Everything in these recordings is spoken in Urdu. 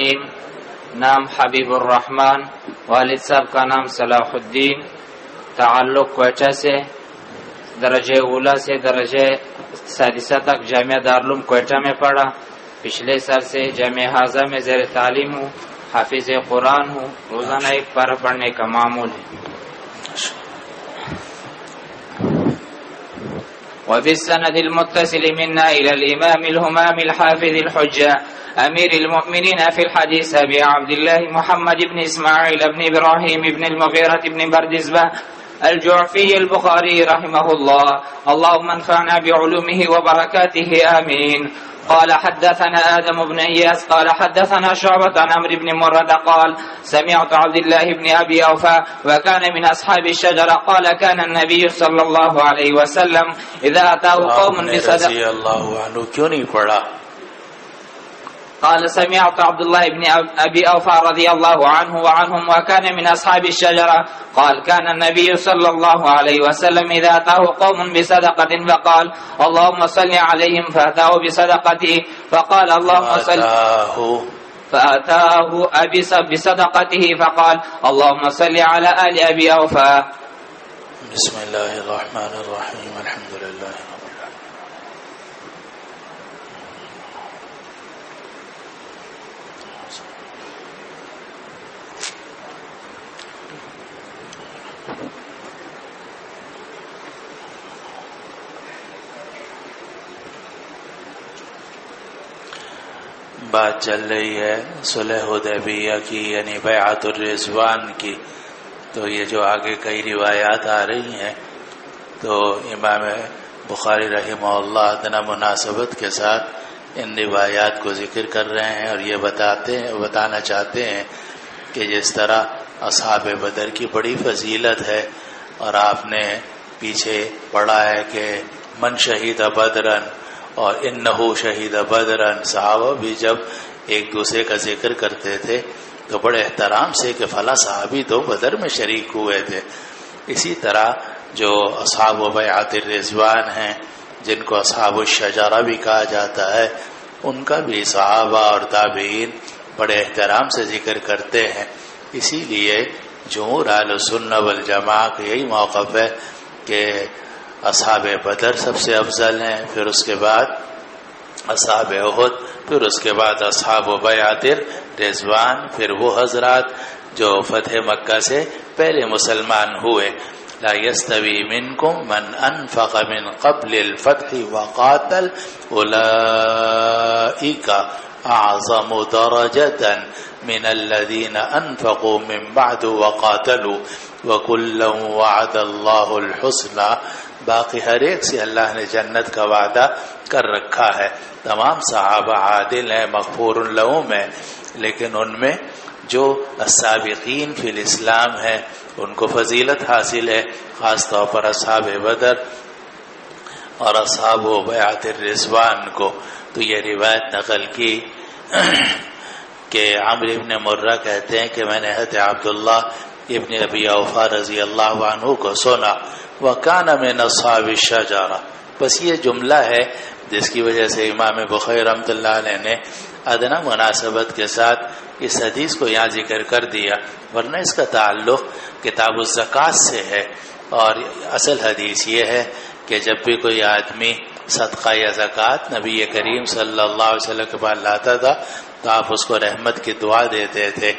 الدین، نام حبیب الرحمن، والد صاحب کا نام صلاح الدین، تعلق کوئٹہ سے، درجہ اولا سے درجہ سادسہ تک جامعہ دارالعلوم کوئٹہ میں پڑھا۔ پچھلے سال سے جامعہ حاضہ میں زیر تعلیم ہوں، حافظ قرآن ہوں، روزانہ ایک پارہ پڑھنے کا معمول ہے۔ وفي السند المتصل منا إلى الإمام الهمام الحافظ الحجة أمير المؤمنين في الحديث أبي عبد الله محمد بن إسماعيل بن إبراهيم بن المغيرة بن بردزبة الجعفي البخاري رحمه الله، اللهم انفعنا بعلومه وبركاته آمين. قال حدثنا آدم بن إياس قال حدثنا شعبة عن عمرو بن مرة قال سمعت عبد الله بن أبي أوفى وكان من أصحاب الشجرة قال كان النبي صلى الله عليه وسلم إذا أتاه قوم بصدقة رضی اللہ عنہ کیوں نہیں پڑھا؟ قال سمعت عبد الله بن أبي أوفى رضي الله عنه وعنهم وكان من أصحاب الشجرة قال كان النبي صلى الله عليه وسلم إذا أتاه قوم بصدقة فقال اللهم صل عليهم فأتاه بصدقته فقال اللهم صل فأتاه أبي بصدقته فقال اللهم صل على آل أبي أوفى. بسم اللہ الرحمن الرحیم الحمد للہ رب بات چل رہی ہے صلح حدیبیہ کی، یعنی بیعت الرضوان کی. تو یہ جو آگے کئی روایات آ رہی ہیں تو امام بخاری رحمہ اللہ ادنا مناسبت کے ساتھ ان روایات کو ذکر کر رہے ہیں اور یہ بتانا چاہتے ہیں کہ جس طرح اصحاب بدر کی بڑی فضیلت ہے، اور آپ نے پیچھے پڑھا ہے کہ من شہید بدرن اور انہو شہید بدرن، صحابہ بھی جب ایک دوسرے کا ذکر کرتے تھے تو بڑے احترام سے کہ فلاں صحابی تو بدر میں شریک ہوئے تھے. اسی طرح جو اصحاب بیعت الرضوان ہیں، جن کو اصحاب الشجرہ بھی کہا جاتا ہے، ان کا بھی صحابہ اور تابعین بڑے احترام سے ذکر کرتے ہیں. اسی لیے جمہور اہل السنہ والجماعہ کا یہی موقف ہے کہ اصحاب بدر سب سے افضل ہیں، پھر اس کے بعد اصحاب احد، پھر اس کے بعد اصحاب بیعت الرضوان، پھر وہ حضرات جو فتح مکہ سے پہلے مسلمان ہوئے. لا يستوي منكم من انفق من قبل الفتح وقاتل اولئك اعظم درجة من الذين انفقوا من بعد وقاتلوا وكلا وعد الله الحسنى. باقی ہر ایک سے اللہ نے جنت کا وعدہ کر رکھا ہے. تمام صحابہ عادل ہیں، مغفور لہم ہیں، لیکن ان میں جو السابقین فی الاسلام ہیں ان کو فضیلت حاصل ہے، خاص طور پر اصحاب بدر اور اصحاب بیعت الرضوان کو. تو یہ روایت نقل کی کہ عمرو ابن مرہ کہتے ہیں کہ میں نے حضرت عبداللہ ابن ابی اوفا رضی اللہ عنہ کو سنا، وَكَانَ مِنْ أَصْحَابِ الشَّجَرَةِ. بس یہ جملہ ہے جس کی وجہ سے امام بخاری رحمۃ اللہ علیہ نے ادنا مناسبت کے ساتھ اس حدیث کو یہاں ذکر کر دیا، ورنہ اس کا تعلق کتاب الزکوٰۃ سے ہے. اور اصل حدیث یہ ہے کہ جب بھی کوئی آدمی صدقہ یا زکوٰۃ نبی کریم صلی اللہ علیہ وسلم کے پاس لاتا تھا تو آپ اس کو رحمت کی دعا دیتے تھے.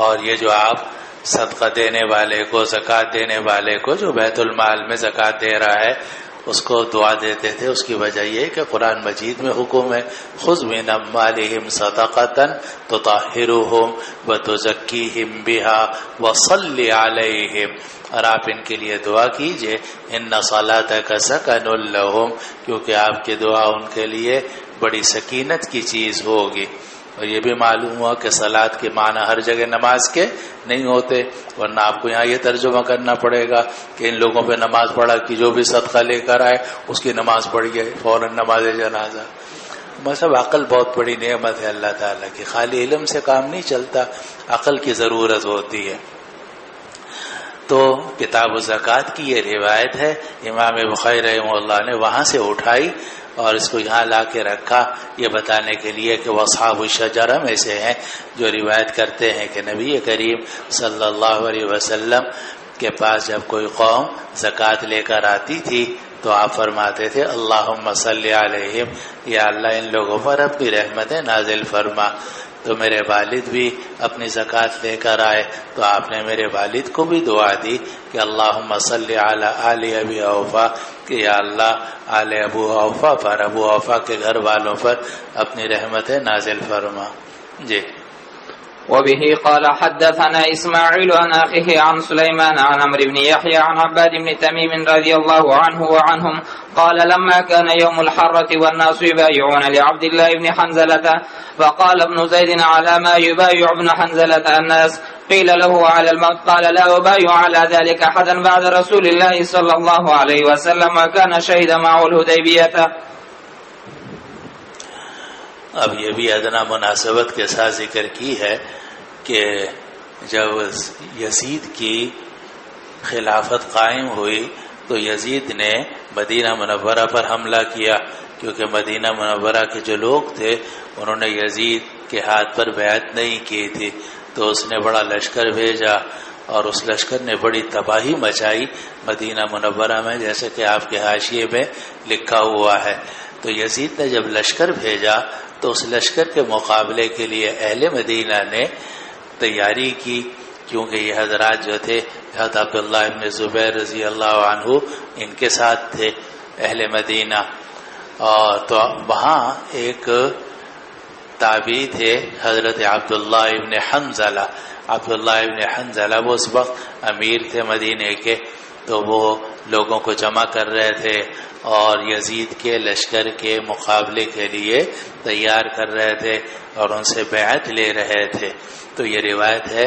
اور یہ جو آپ صدقہ دینے والے کو، زکوٰۃ دینے والے کو جو بیت المال میں زکوٰۃ دے رہا ہے اس کو دعا دیتے تھے، اس کی وجہ یہ کہ قرآن مجید میں حکم ہے خذ من اموالہم صدقۃ تطہرھم وتزکیہم بہا وصل علیہم. اور آپ ان کے لیے دعا کیجئے، ان صلاتک سکن لہم، کیونکہ آپ کی دعا ان کے لیے بڑی سکینت کی چیز ہوگی. اور یہ بھی معلوم ہوا کہ صلاۃ کے معنی ہر جگہ نماز کے نہیں ہوتے، ورنہ آپ کو یہاں یہ ترجمہ کرنا پڑے گا کہ ان لوگوں پہ نماز پڑھا کہ جو بھی صدقہ لے کر آئے اس کی نماز پڑھ گئے فوراً نماز جنازہ. مطلب عقل بہت بڑی نعمت ہے اللہ تعالیٰ کی، خالی علم سے کام نہیں چلتا، عقل کی ضرورت ہوتی ہے. تو کتاب الزکوٰۃ کی یہ روایت ہے، امام بخاری رحمہ اللہ نے وہاں سے اٹھائی اور اس کو یہاں لا کے رکھا یہ بتانے کے لیے کہ وہ اصحاب الشجرہ میں سے ہیں، جو روایت کرتے ہیں کہ نبی کریم صلی اللہ علیہ وسلم کے پاس جب کوئی قوم زکوٰۃ لے کر آتی تھی تو آپ فرماتے تھے اللہم صلی علیہم، یا اللہ ان لوگوں پر اپنی رحمتیں نازل فرما۔ تو میرے والد بھی اپنی زکوٰۃ لے کر آئے تو آپ نے میرے والد کو بھی دعا دی کہ اللہم صلی علی آل ابی اوفا، کہ یا اللہ آل ابو اوفا پر، ابو اوفا کے گھر والوں پر اپنی رحمتیں نازل فرما۔ جی۔ وبه قال حدثنا إسماعيل عن أخيه عن سليمان عن عمرو بن يحيى عن عباد بن تميم رضي الله عنه وعنهم قال لما كان يوم الحرة والناس يبايعون لعبد الله بن حنزلة فقال ابن زيد على ما يبايع ابن حنزلة الناس قيل له على الموت قال لا أبايع على ذلك أحدا بعد رسول الله صلى الله عليه وسلم وكان شهد معه الحديبية۔ اب یہ بھی ادنا مناسبت کے ساتھ ذکر کی ہے کہ جب یزید کی خلافت قائم ہوئی تو یزید نے مدینہ منورہ پر حملہ کیا، کیونکہ مدینہ منورہ کے جو لوگ تھے انہوں نے یزید کے ہاتھ پر بیعت نہیں کی تھی، تو اس نے بڑا لشکر بھیجا اور اس لشکر نے بڑی تباہی مچائی مدینہ منورہ میں، جیسے کہ آپ کے حاشیے میں لکھا ہوا ہے۔ تو یزید نے جب لشکر بھیجا تو اس لشکر کے مقابلے کے لیے اہل مدینہ نے تیاری کی، کیونکہ یہ حضرات جو تھے حضرت عبداللہ ابن زبیر رضی اللہ عنہ ان کے ساتھ تھے اہل مدینہ، اور تو وہاں ایک تابعی تھے حضرت عبداللہ ابن حنزلہ۔ عبداللہ ابن حنزلہ وہ اس وقت امیر تھے مدینے کے، تو وہ لوگوں کو جمع کر رہے تھے اور یزید کے لشکر کے مقابلے کے لیے تیار کر رہے تھے اور ان سے بیعت لے رہے تھے۔ تو یہ روایت ہے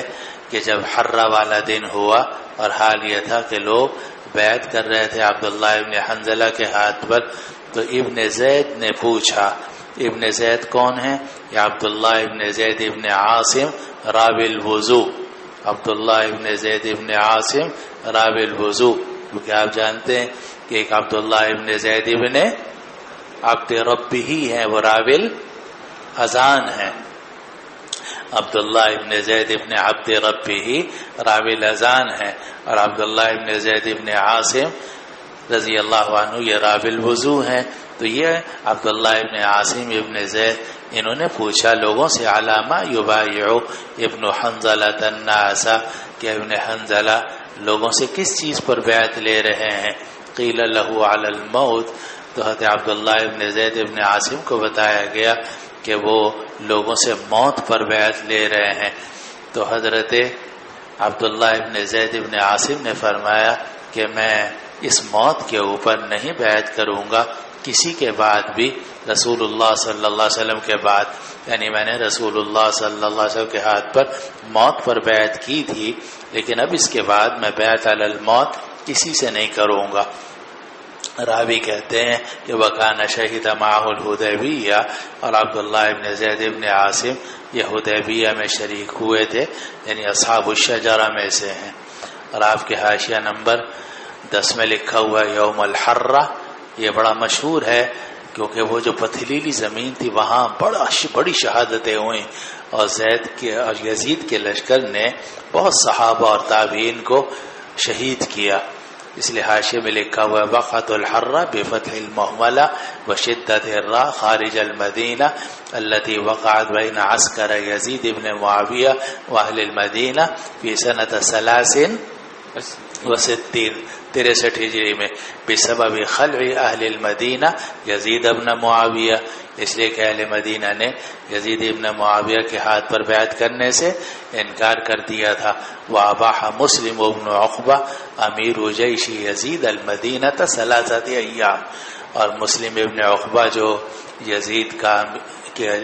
کہ جب حرہ والا دن ہوا اور حال یہ تھا کہ لوگ بیعت کر رہے تھے عبداللہ ابن حنزلہ کے ہاتھ پر، تو ابن زید نے پوچھا، ابن زید کون ہے؟ یا عبداللہ ابن زید ابن عاصم راوی الوضو، عبداللہ ابن زید ابن عاصم راوی الوضو، کیونکہ آپ جانتے ہیں کہ ایک عبداللہ ابن زید ابن عبد ربہ ہیں، وہ راوی الاذان ہیں۔ عبداللہ ابن زید ابن عبد ربہ راوی الاذان ہیں، اور عبداللہ ابن زید ابن عاصم رضی اللہ عنہ یہ راوی الوضو ہیں۔ تو یہ عبداللہ ابن عاصم ابن زید انہوں نے پوچھا لوگوں سے علامہ یبایع ابن حنزلہ الناس، کہ ابن حنزلہ لوگوں سے کس چیز پر بیعت لے رہے ہیں؟ قیل له علی الموت، تو حضرت عبداللہ ابن زید ابن عاصم کو بتایا گیا کہ وہ لوگوں سے موت پر بیعت لے رہے ہیں۔ تو حضرت عبداللہ ابن زید ابن عاصم نے فرمایا کہ میں اس موت کے اوپر نہیں بیعت کروں گا کسی کے بعد بھی، رسول اللہ صلی اللہ علیہ وسلم کے بعد، یعنی میں نے رسول اللہ صلی اللہ علیہ وسلم کے ہاتھ پر موت پر بیعت کی تھی، لیکن اب اس کے بعد میں بیعت علی الموت کسی سے نہیں کروں گا۔ راوی کہتے ہیں کہ وکان شہید معہ الحدیبیہ، اور عبداللہ ابن زید ابن عاصم یہ حدیبیہ میں شریک ہوئے تھے، یعنی اصحاب الشجرہ میں سے ہیں۔ اور آپ کے حاشیہ نمبر 10 میں لکھا ہوا یوم الحرہ، یہ بڑا مشہور ہے کیونکہ وہ جو پتھریلی زمین تھی وہاں بڑی شہادتیں ہوئیں، اور زید کے اور یزید کے لشکر نے بہت صحابہ اور تابعین کو شہید کیا۔ اس لیے حاشیے میں لکھا ہوا وقعۃ الحرہ بفتح المہملہ وشدۃ الراء خارج المدینہ التي وقعت بین عسکر یزید ابن معاویہ واہل المدینہ فی سنۃ 63 ہجری میں بسبب خلع اہل المدینہ یزید ابن معاویہ، اس لیے کہ اہل مدینہ نے یزید ابن معاویہ کے ہاتھ پر بیعت کرنے سے انکار کر دیا تھا۔ واباح مسلم ابن عقبہ امیر جیش یزید المدینہ 3 ایام، اور مسلم ابن عقبہ جو یزید کا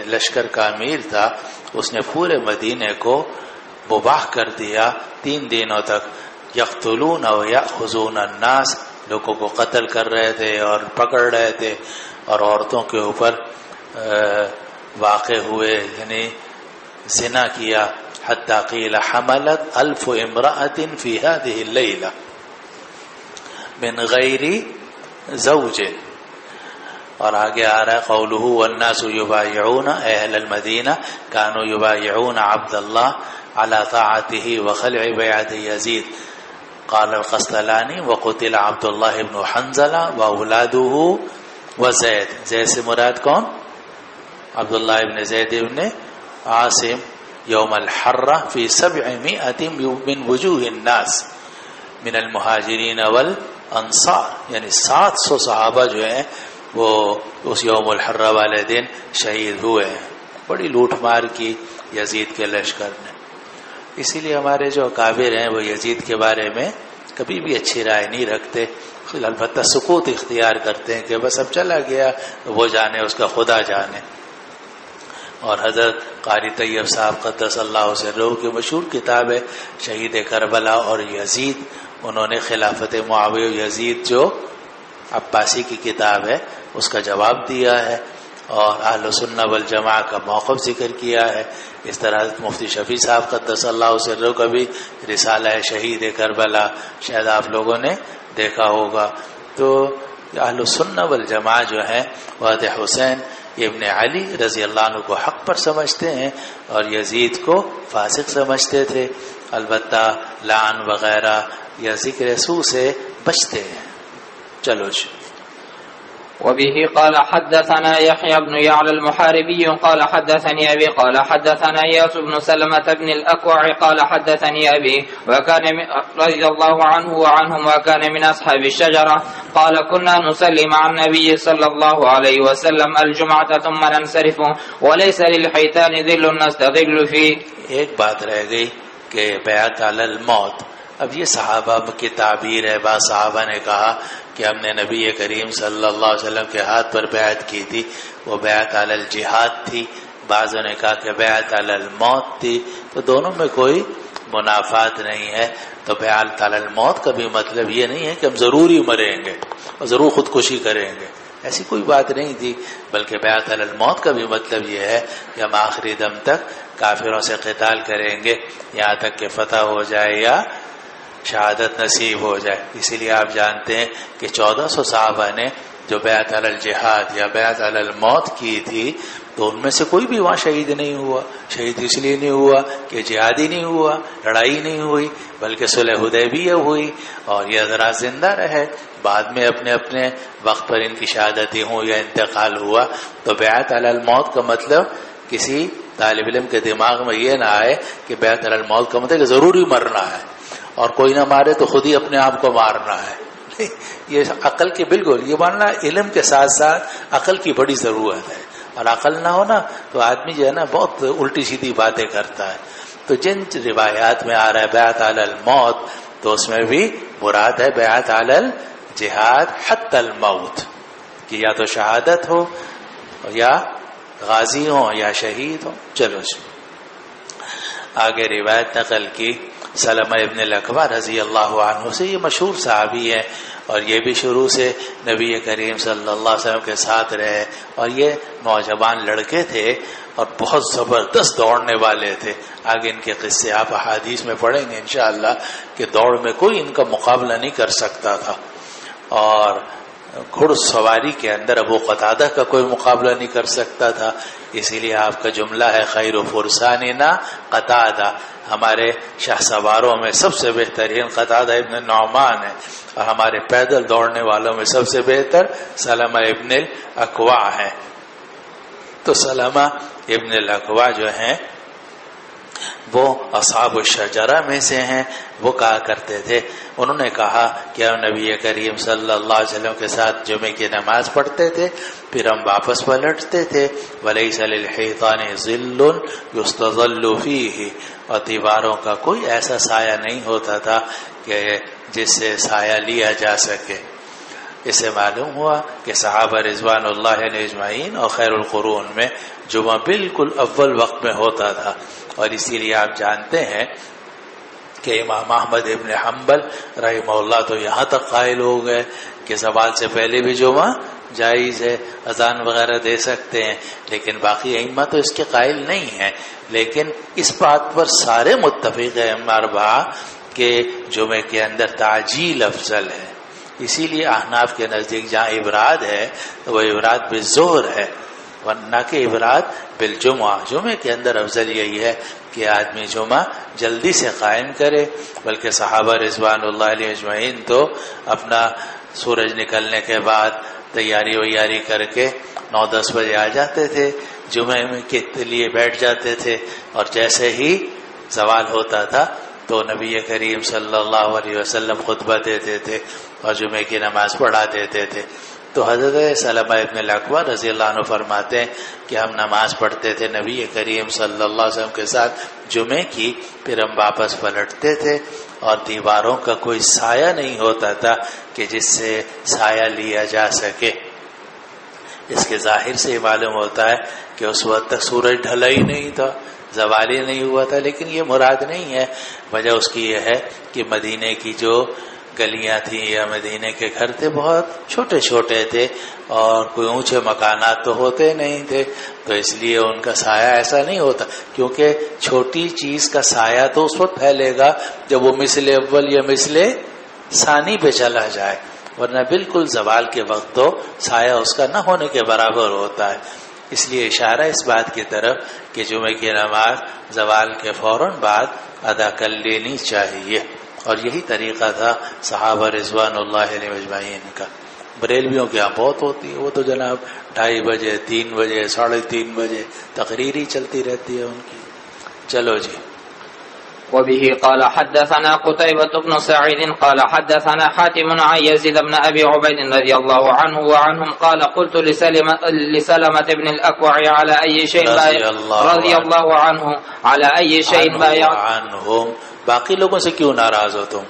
لشکر کا امیر تھا اس نے پورے مدینے کو مباح کر دیا 3 دنوں تک۔ یقتلون و یأخذون الناس، لوگوں کو قتل کر رہے تھے اور پکڑ رہے تھے، اور عورتوں کے اوپر واقع ہوئے، یعنی زنا کیا۔ حتی قیل حملت 1000 امرأة فی هذه الليلة من غیر زوج، اور آگے آ رہا ہے قولہ والناس یبایعون اہل المدینہ کانوا یبایعون عبد اللہ علی طاعته وخلع بیعت یزید قال القسطلانی وقتل عبد اللہ بن حنظلہ واولاده وزید. زید سے مراد کون؟ عبداللہ ابن زید ابن عاصم یوم الحرہ فی 700 من وجوہ الناس من المہاجرین والانصار، یعنی 700 صحابہ جو ہیں وہ اس یوم الحرہ والے دن شہید ہوئے ہیں. بڑی لوٹ مار کی یزید کے لشکر نے. اسی لیے ہمارے جو اکابر ہیں وہ یزید کے بارے میں کبھی بھی اچھی رائے نہیں رکھتے، البتہ سکوت اختیار کرتے ہیں کہ بس اب چلا گیا وہ جانے، اس کا خدا جانے. اور حضرت قاری طیب صاحب قدس اللہ سرہ کی مشہور کتاب ہے شہید کربلا اور یزید، انہوں نے خلافت معاویہ یزید جو عباسی کی کتاب ہے اس کا جواب دیا ہے اور اہل سنہ والجماعہ کا موقف ذکر کیا ہے. اس طرح مفتی شفیع صاحب قدس اللہ سرہ کا بھی رسالہ ہے شہید کربلا، شاید آپ لوگوں نے دیکھا ہوگا. تو اہل سنہ والجماعہ جو ہیں وہ حسین ابن علی رضی اللہ عنہ کو حق پر سمجھتے ہیں اور یزید کو فاسق سمجھتے تھے، البتہ لعن وغیرہ یا ذکر سوء سے بچتے ہیں. چلو جی. وبه قال حدثنا يحيى بن يعلى المحاربي قال حدثني أبي قال حدثنا إياس بن سلمة بن الأكوع قال حدثني أبي وكان رضي الله عنه وعنهم وكان من أصحاب الشجرة قال كنا نصلي مع النبي صلى الله عليه وسلم الجمعة ثم ننصرف وليس للحيتان ظل نستظل فيه. ایک بات رہ گئی کہ بیعت علی الموت. اب یہ صحابہ کی تعبیر ہے. بعض صحابہ نے کہا کہ ہم نے نبی کریم صلی اللہ علیہ وسلم کے ہاتھ پر بیعت کی تھی، وہ بیعت علی الجہاد تھی. بعضوں نے کہا کہ بیعت علی الموت تھی. تو دونوں میں کوئی منافات نہیں ہے. تو بیعت علی الموت کا بھی مطلب یہ نہیں ہے کہ ہم ضرور ہی مریں گے اور ضرور خودکشی کریں گے، ایسی کوئی بات نہیں تھی. بلکہ بیعت علی الموت کا بھی مطلب یہ ہے کہ ہم آخری دم تک کافروں سے قتال کریں گے یہاں تک کہ فتح ہو جائے یا شہادت نصیب ہو جائے. اسی لیے آپ جانتے ہیں کہ 1400 صحابہ نے جو بیعت علی الجہاد یا بیعت علی الموت کی تھی تو ان میں سے کوئی بھی وہاں شہید نہیں ہوا. شہید اس لیے نہیں ہوا کہ جہادی نہیں ہوا، لڑائی نہیں ہوئی، بلکہ صلح حدیبیہ ہوئی اور یہ حضرات زندہ رہے. بعد میں اپنے اپنے وقت پر ان کی شہادتیں ہوں یا انتقال ہوا. تو بیعت علی الموت کا مطلب کسی طالب علم کے دماغ میں یہ نہ آئے کہ بیعت علی الموت کا مطلب ضروری مرنا ہے اور کوئی نہ مارے تو خود ہی اپنے آپ کو مارنا ہے. یہ عقل کے بالکل، یہ ماننا علم کے ساتھ ساتھ عقل کی بڑی ضرورت ہے. اور عقل نہ ہونا تو آدمی جو ہے نا بہت الٹی سیدھی باتیں کرتا ہے. تو جن روایات میں آ رہا ہے بیعت علی الموت تو اس میں بھی مراد ہے بیعت علی الجہاد حتی الموت، کہ یا تو شہادت ہو یا غازی ہوں یا شہید ہوں. چلو آگے روایت نقل کی سلمہ ابن الاکوع رضی اللہ عنہ سے. یہ مشہور صحابی ہیں اور یہ بھی شروع سے نبی کریم صلی اللہ علیہ وسلم کے ساتھ رہے اور یہ نوجوان لڑکے تھے اور بہت زبردست دوڑنے والے تھے. آگے ان کے قصے آپ احادیث میں پڑھیں گے انشاءاللہ کہ دوڑ میں کوئی ان کا مقابلہ نہیں کر سکتا تھا اور گھڑ سواری کے اندر ابو قتادہ کا کوئی مقابلہ نہیں کر سکتا تھا. اسی لیے آپ کا جملہ ہے خیر فرساننا قتادہ، ہمارے شاہ سواروں میں سب سے بہترین قتادہ ابن نعمان ہے اور ہمارے پیدل دوڑنے والوں میں سب سے بہتر سلمہ ابن الاکوع ہے. تو سلمہ ابن الاکوع جو ہیں وہ اصحاب الشجرہ میں سے ہیں. وہ کہا کرتے تھے، انہوں نے کہا کہ ہم نبی کریم صلی اللہ علیہ وسلم کے ساتھ جمعے کی نماز پڑھتے تھے پھر ہم واپس پلٹتے تھے. وَلَيْسَ لِلْحِيطَانِ ظِلٌّ يُسْتَظَلُّ فِيهِ، اور دیواروں کا کوئی ایسا سایہ نہیں ہوتا تھا کہ جس سے سایہ لیا جا سکے. اس سے معلوم ہوا کہ صحابہ رضوان اللہ علیہ اجمعین اور خیر القرون میں جمعہ بالکل اول وقت میں ہوتا تھا. اور اسی لیے آپ جانتے ہیں کہ امام احمد ابن حنبل رحمہ اللہ تو یہاں تک قائل ہو گئے کہ زوال سے پہلے بھی جمعہ جائز ہے، اذان وغیرہ دے سکتے ہیں، لیکن باقی ائمہ تو اس کے قائل نہیں ہیں. لیکن اس بات پر سارے متفق ہیں اربعہ کہ جمعے کے اندر تعجیل افضل ہے. اسی لیے احناف کے نزدیک جہاں ابراد ہے تو وہ ابراد بالظہر ہے، ورنہ کہ ابراد بالجمعہ. جمعے کے اندر افضل یہی ہے کہ آدمی جمعہ جلدی سے قائم کرے. بلکہ صحابہ رضوان اللہ علیہ اجمعین تو اپنا سورج نکلنے کے بعد تیاری ویاری کر کے 9-10 بجے آ جاتے تھے، جمعے کے لیے بیٹھ جاتے تھے، اور جیسے ہی زوال ہوتا تھا تو نبی کریم صلی اللہ علیہ وسلم خطبہ دیتے تھے اور جمعے کی نماز پڑھا دیتے تھے. تو حضرت سلمہ ابن الاکوع رضی اللہ عنہ فرماتے ہیں کہ ہم نماز پڑھتے تھے نبی کریم صلی اللہ علیہ وسلم کے ساتھ جمعے کی، پھر ہم واپس پلٹتے تھے اور دیواروں کا کوئی سایہ نہیں ہوتا تھا کہ جس سے سایہ لیا جا سکے. اس کے ظاہر سے یہ معلوم ہوتا ہے کہ اس وقت تک سورج ڈھلا ہی نہیں تھا، زوال ہی نہیں ہوا تھا. لیکن یہ مراد نہیں ہے، وجہ اس کی یہ ہے کہ مدینے کی جو گلیاں تھیں یا مدینے کے گھر تھے بہت چھوٹے چھوٹے تھے اور کوئی اونچے مکانات تو ہوتے نہیں تھے، تو اس لیے ان کا سایہ ایسا نہیں ہوتا. کیونکہ چھوٹی چیز کا سایہ تو اس وقت پھیلے گا جب وہ مثل اول یا مثل ثانی پہ چلا جائے، ورنہ بالکل زوال کے وقت تو سایہ اس کا نہ ہونے کے برابر ہوتا ہے. اس لیے اشارہ اس بات کی طرف کہ جمعے کی نماز زوال کے فوراً بعد ادا کر لینی چاہیے، اور یہی طریقہ تھا صحابہ رضوان اللہ علیہ اجمعین کا. بریلویوں کے یہاں بہت ہوتی ہے، وہ تو جناب 2:30 بجے 3 بجے 3:30 بجے تقریری چلتی رہتی ہے ان کی. چلو جی. وبه قال حدثنا قتيبة بن سعيد قال حدثنا حاتم عن يزيد بن أبي عبيد رضي الله عنه وعنهم قال قلت لسلمة بن الأكوع على أي شيء رضي الله عنه على أي شيء بايعت عنهم. باقی لوگوں سے کیوں ناراض ہو تم؟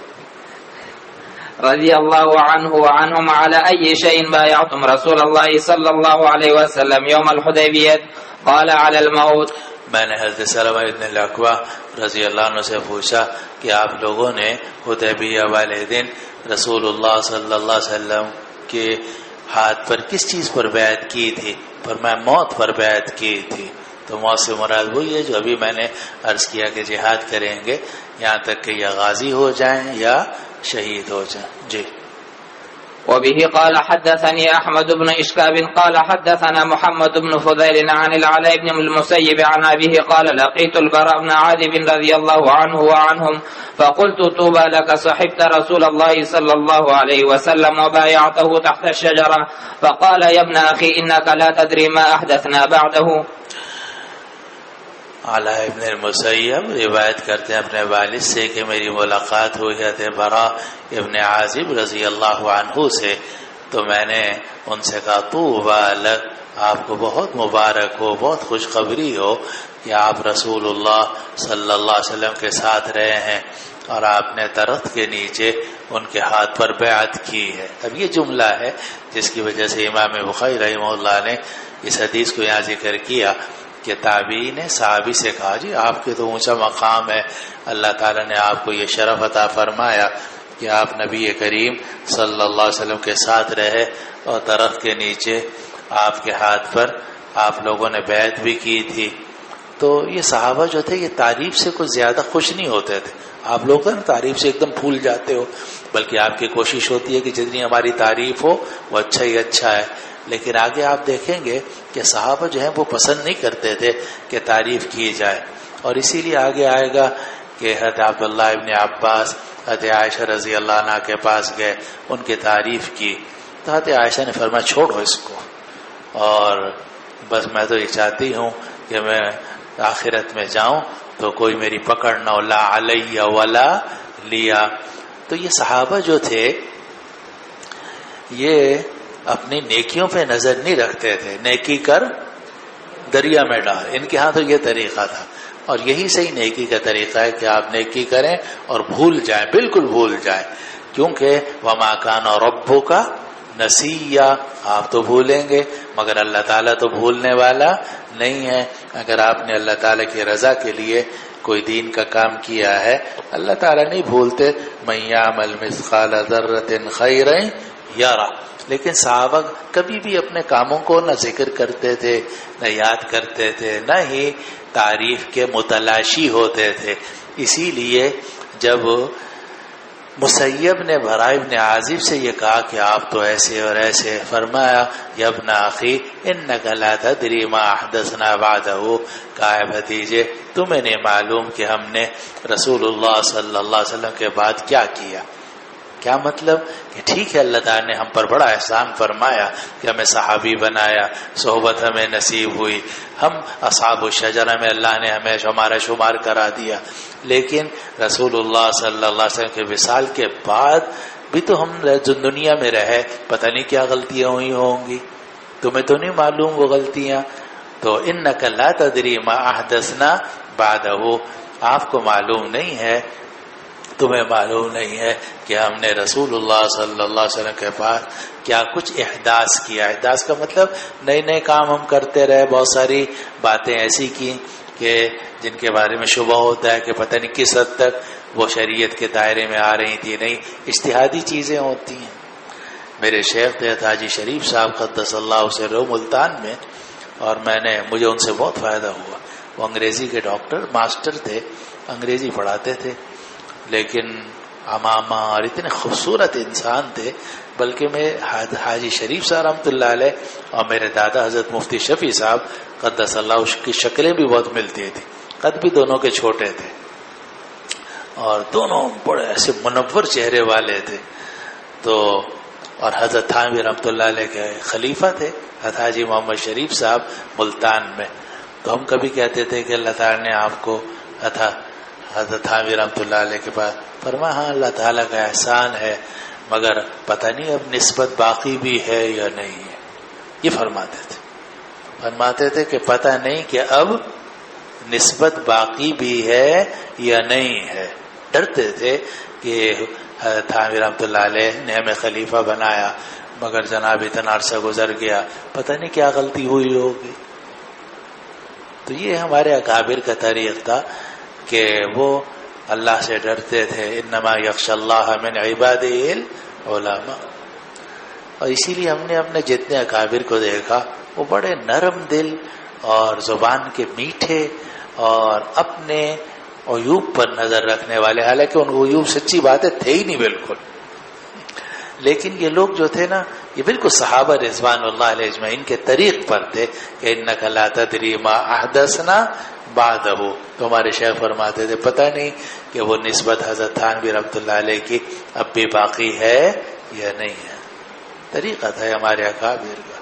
رضي الله عنه وعنهم على أي شيء بايعتم رسول الله صلى الله عليه وسلم يوم الحديبية قال على الموت. میں نے حضرت سلمہ ابن الاکوع رضی اللہ عنہ سے پوچھا کہ آپ لوگوں نے حدیبیہ والے دن رسول اللہ صلی اللہ علیہ وسلم کے ہاتھ پر کس چیز پر بیعت کی تھی؟ فرمایا موت پر بیعت کی تھی. تو موت سے مراد وہی ہے جو ابھی میں نے عرض کیا کہ جہاد کریں گے یہاں تک کہ یا غازی ہو جائیں یا شہید ہو جائیں. جی. وبه قال حدثني أحمد بن إشكاب قال حدثنا محمد بن فضيل عن العلاء بن المسيب عن أبيه قال لقيت البراء بن عازب رضي الله عنه وعنهم فقلت طوبى لك صحبت رسول الله صلى الله عليه وسلم وبايعته تحت الشجرة فقال يا ابن أخي إنك لا تدري ما أحدثنا بعده. علاء ابن المسیب روایت کرتے ہیں اپنے والد سے کہ میری ملاقات ہوئی ہے براء ابن عازب رضی اللہ عنہ سے، تو میں نے ان سے کہا طوبی لک، آپ کو بہت مبارک ہو، بہت خوشخبری ہو کہ آپ رسول اللہ صلی اللہ علیہ وسلم کے ساتھ رہے ہیں اور آپ نے درخت کے نیچے ان کے ہاتھ پر بیعت کی ہے. اب یہ جملہ ہے جس کی وجہ سے امام بخاری رحمہ اللہ نے اس حدیث کو یہاں ذکر کیا کہ تابعی نے صحابی سے کہا جی آپ کے تو اونچا مقام ہے، اللہ تعالیٰ نے آپ کو یہ شرف عطا فرمایا کہ آپ نبی کریم صلی اللہ علیہ وسلم کے ساتھ رہے اور درخت کے نیچے آپ کے ہاتھ پر آپ لوگوں نے بیعت بھی کی تھی. تو یہ صحابہ جو تھے یہ تعریف سے کچھ زیادہ خوش نہیں ہوتے تھے. آپ لوگ نا تعریف سے ایک دم پھول جاتے ہو، بلکہ آپ کی کوشش ہوتی ہے کہ جتنی ہماری تعریف ہو وہ اچھا ہی اچھا ہے. لیکن آگے آپ دیکھیں گے کہ صحابہ جو ہیں وہ پسند نہیں کرتے تھے کہ تعریف کی جائے، اور اسی لیے آگے آئے گا کہ حضرت عبداللہ ابن عباس حضرت عائشہ رضی اللہ عنہ کے پاس گئے، ان کی تعریف کی تو حضرت عائشہ نے فرمایا چھوڑو اس کو، اور بس میں تو یہ چاہتی ہوں کہ میں آخرت میں جاؤں تو کوئی میری پکڑ نہ ہو، لا علیہ ولا لیا. تو یہ صحابہ جو تھے یہ اپنی نیکیوں پہ نظر نہیں رکھتے تھے، نیکی کر دریا میں ڈال. ان کے ہاں تو یہ طریقہ تھا، اور یہی صحیح نیکی کا طریقہ ہے کہ آپ نیکی کریں اور بھول جائیں، بالکل بھول جائیں، کیونکہ وما کان ربک نسیہ، آپ تو بھولیں گے مگر اللہ تعالیٰ تو بھولنے والا نہیں ہے. اگر آپ نے اللہ تعالیٰ کی رضا کے لیے کوئی دین کا کام کیا ہے اللہ تعالیٰ نہیں بھولتے. من یعمل مثقال ذرۃ خیرا یرہ. لیکن صحابہ کبھی بھی اپنے کاموں کو نہ ذکر کرتے تھے، نہ یاد کرتے تھے، نہ ہی تعریف کے متلاشی ہوتے تھے. اسی لیے جب مسیب نے براء ابن عازب سے یہ کہا کہ آپ تو ایسے اور ایسے. فرمایا یا ابن اخی انک لا تدری ما احدثنا بعدہ، کہا ہے بھتیجے تمہیں نہیں معلوم کہ ہم نے رسول اللہ صلی اللہ علیہ وسلم کے بعد کیا کیا. کیا مطلب کہ ٹھیک ہے اللہ تعالیٰ نے ہم پر بڑا احسان فرمایا کہ ہمیں صحابی بنایا، صحبت ہمیں نصیب ہوئی، ہم اصحاب الشجرہ میں اللہ نے ہمیں ہمارا شمار کرا دیا، لیکن رسول اللہ صلی اللہ علیہ وسلم کے وصال کے بعد بھی تو ہم جو دنیا میں رہے پتہ نہیں کیا غلطیاں ہوئی ہوں گی، تمہیں تو نہیں معلوم وہ غلطیاں. تو انک لا تدری ما احدثنا بعدہ، آپ کو معلوم نہیں ہے، تمہیں معلوم نہیں ہے کہ ہم نے رسول اللہ صلی اللہ علیہ وسلم کے پاس کیا کچھ احداث کیا. احداث کا مطلب نئے نئے کام ہم کرتے رہے، بہت ساری باتیں ایسی کی کہ جن کے بارے میں شبہ ہوتا ہے کہ پتہ نہیں کس حد تک وہ شریعت کے دائرے میں آ رہی تھی، نہیں اجتہادی چیزیں ہوتی ہیں. میرے شیخ تھے حاجی شریف صاحب قدس اللہ سرہ ملتان میں، اور مجھے ان سے بہت فائدہ ہوا. وہ انگریزی کے ڈاکٹر ماسٹر تھے، انگریزی پڑھاتے تھے، لیکن امامہ اور اتنے خوبصورت انسان تھے. بلکہ میں حاجی شریف صاحب رحمۃ اللہ علیہ اور میرے دادا حضرت مفتی شفیع صاحب قدس اللہ کی شکلیں بھی بہت ملتی تھی، قد بھی دونوں کے چھوٹے تھے اور دونوں بڑے ایسے منور چہرے والے تھے. تو اور حضرت تھانوی رحمۃ اللہ علیہ کے خلیفہ تھے حضرت حاجی محمد شریف صاحب ملتان میں. تو ہم کبھی کہتے تھے کہ اللہ تعالیٰ نے آپ کو حضرت تھانوی رحمۃ اللہ علیہ کے پاس فرمایا ہاں اللہ تعالیٰ کا احسان ہے، مگر پتہ نہیں اب نسبت باقی بھی ہے یا نہیں ہے. یہ فرماتے تھے کہ پتہ نہیں کہ اب نسبت باقی بھی ہے یا نہیں ہے. ڈرتے تھے کہ تھانوی رحمۃ اللہ علیہ نے ہمیں خلیفہ بنایا، مگر جناب اتنا عرصہ گزر گیا، پتہ نہیں کیا غلطی ہوئی ہوگی. تو یہ ہمارے اکابر کا طریق تھا کہ وہ اللہ سے ڈرتے تھے. انما یخشی اللہ من عبادہ العلماء. اور اسی لیے ہم نے اپنے جتنے اکابر کو دیکھا وہ بڑے نرم دل اور زبان کے میٹھے اور اپنے عیوب پر نظر رکھنے والے، حالانکہ ان عیوب سچی باتیں تھے ہی نہیں بالکل. لیکن یہ لوگ جو تھے نا، یہ بالکل صحابہ رضوان اللہ علیہ اجمعین کے طریق پر تھے کہ انک لا تدری ما احدثنا بعدہ. تو ہمارے شیخ فرماتے تھے پتہ نہیں کہ وہ نسبت حضرت تھانوی رحمۃ اللہ علیہ کی اب بھی باقی ہے یا نہیں ہے. طریقہ تھا ہمارے اکابر کا.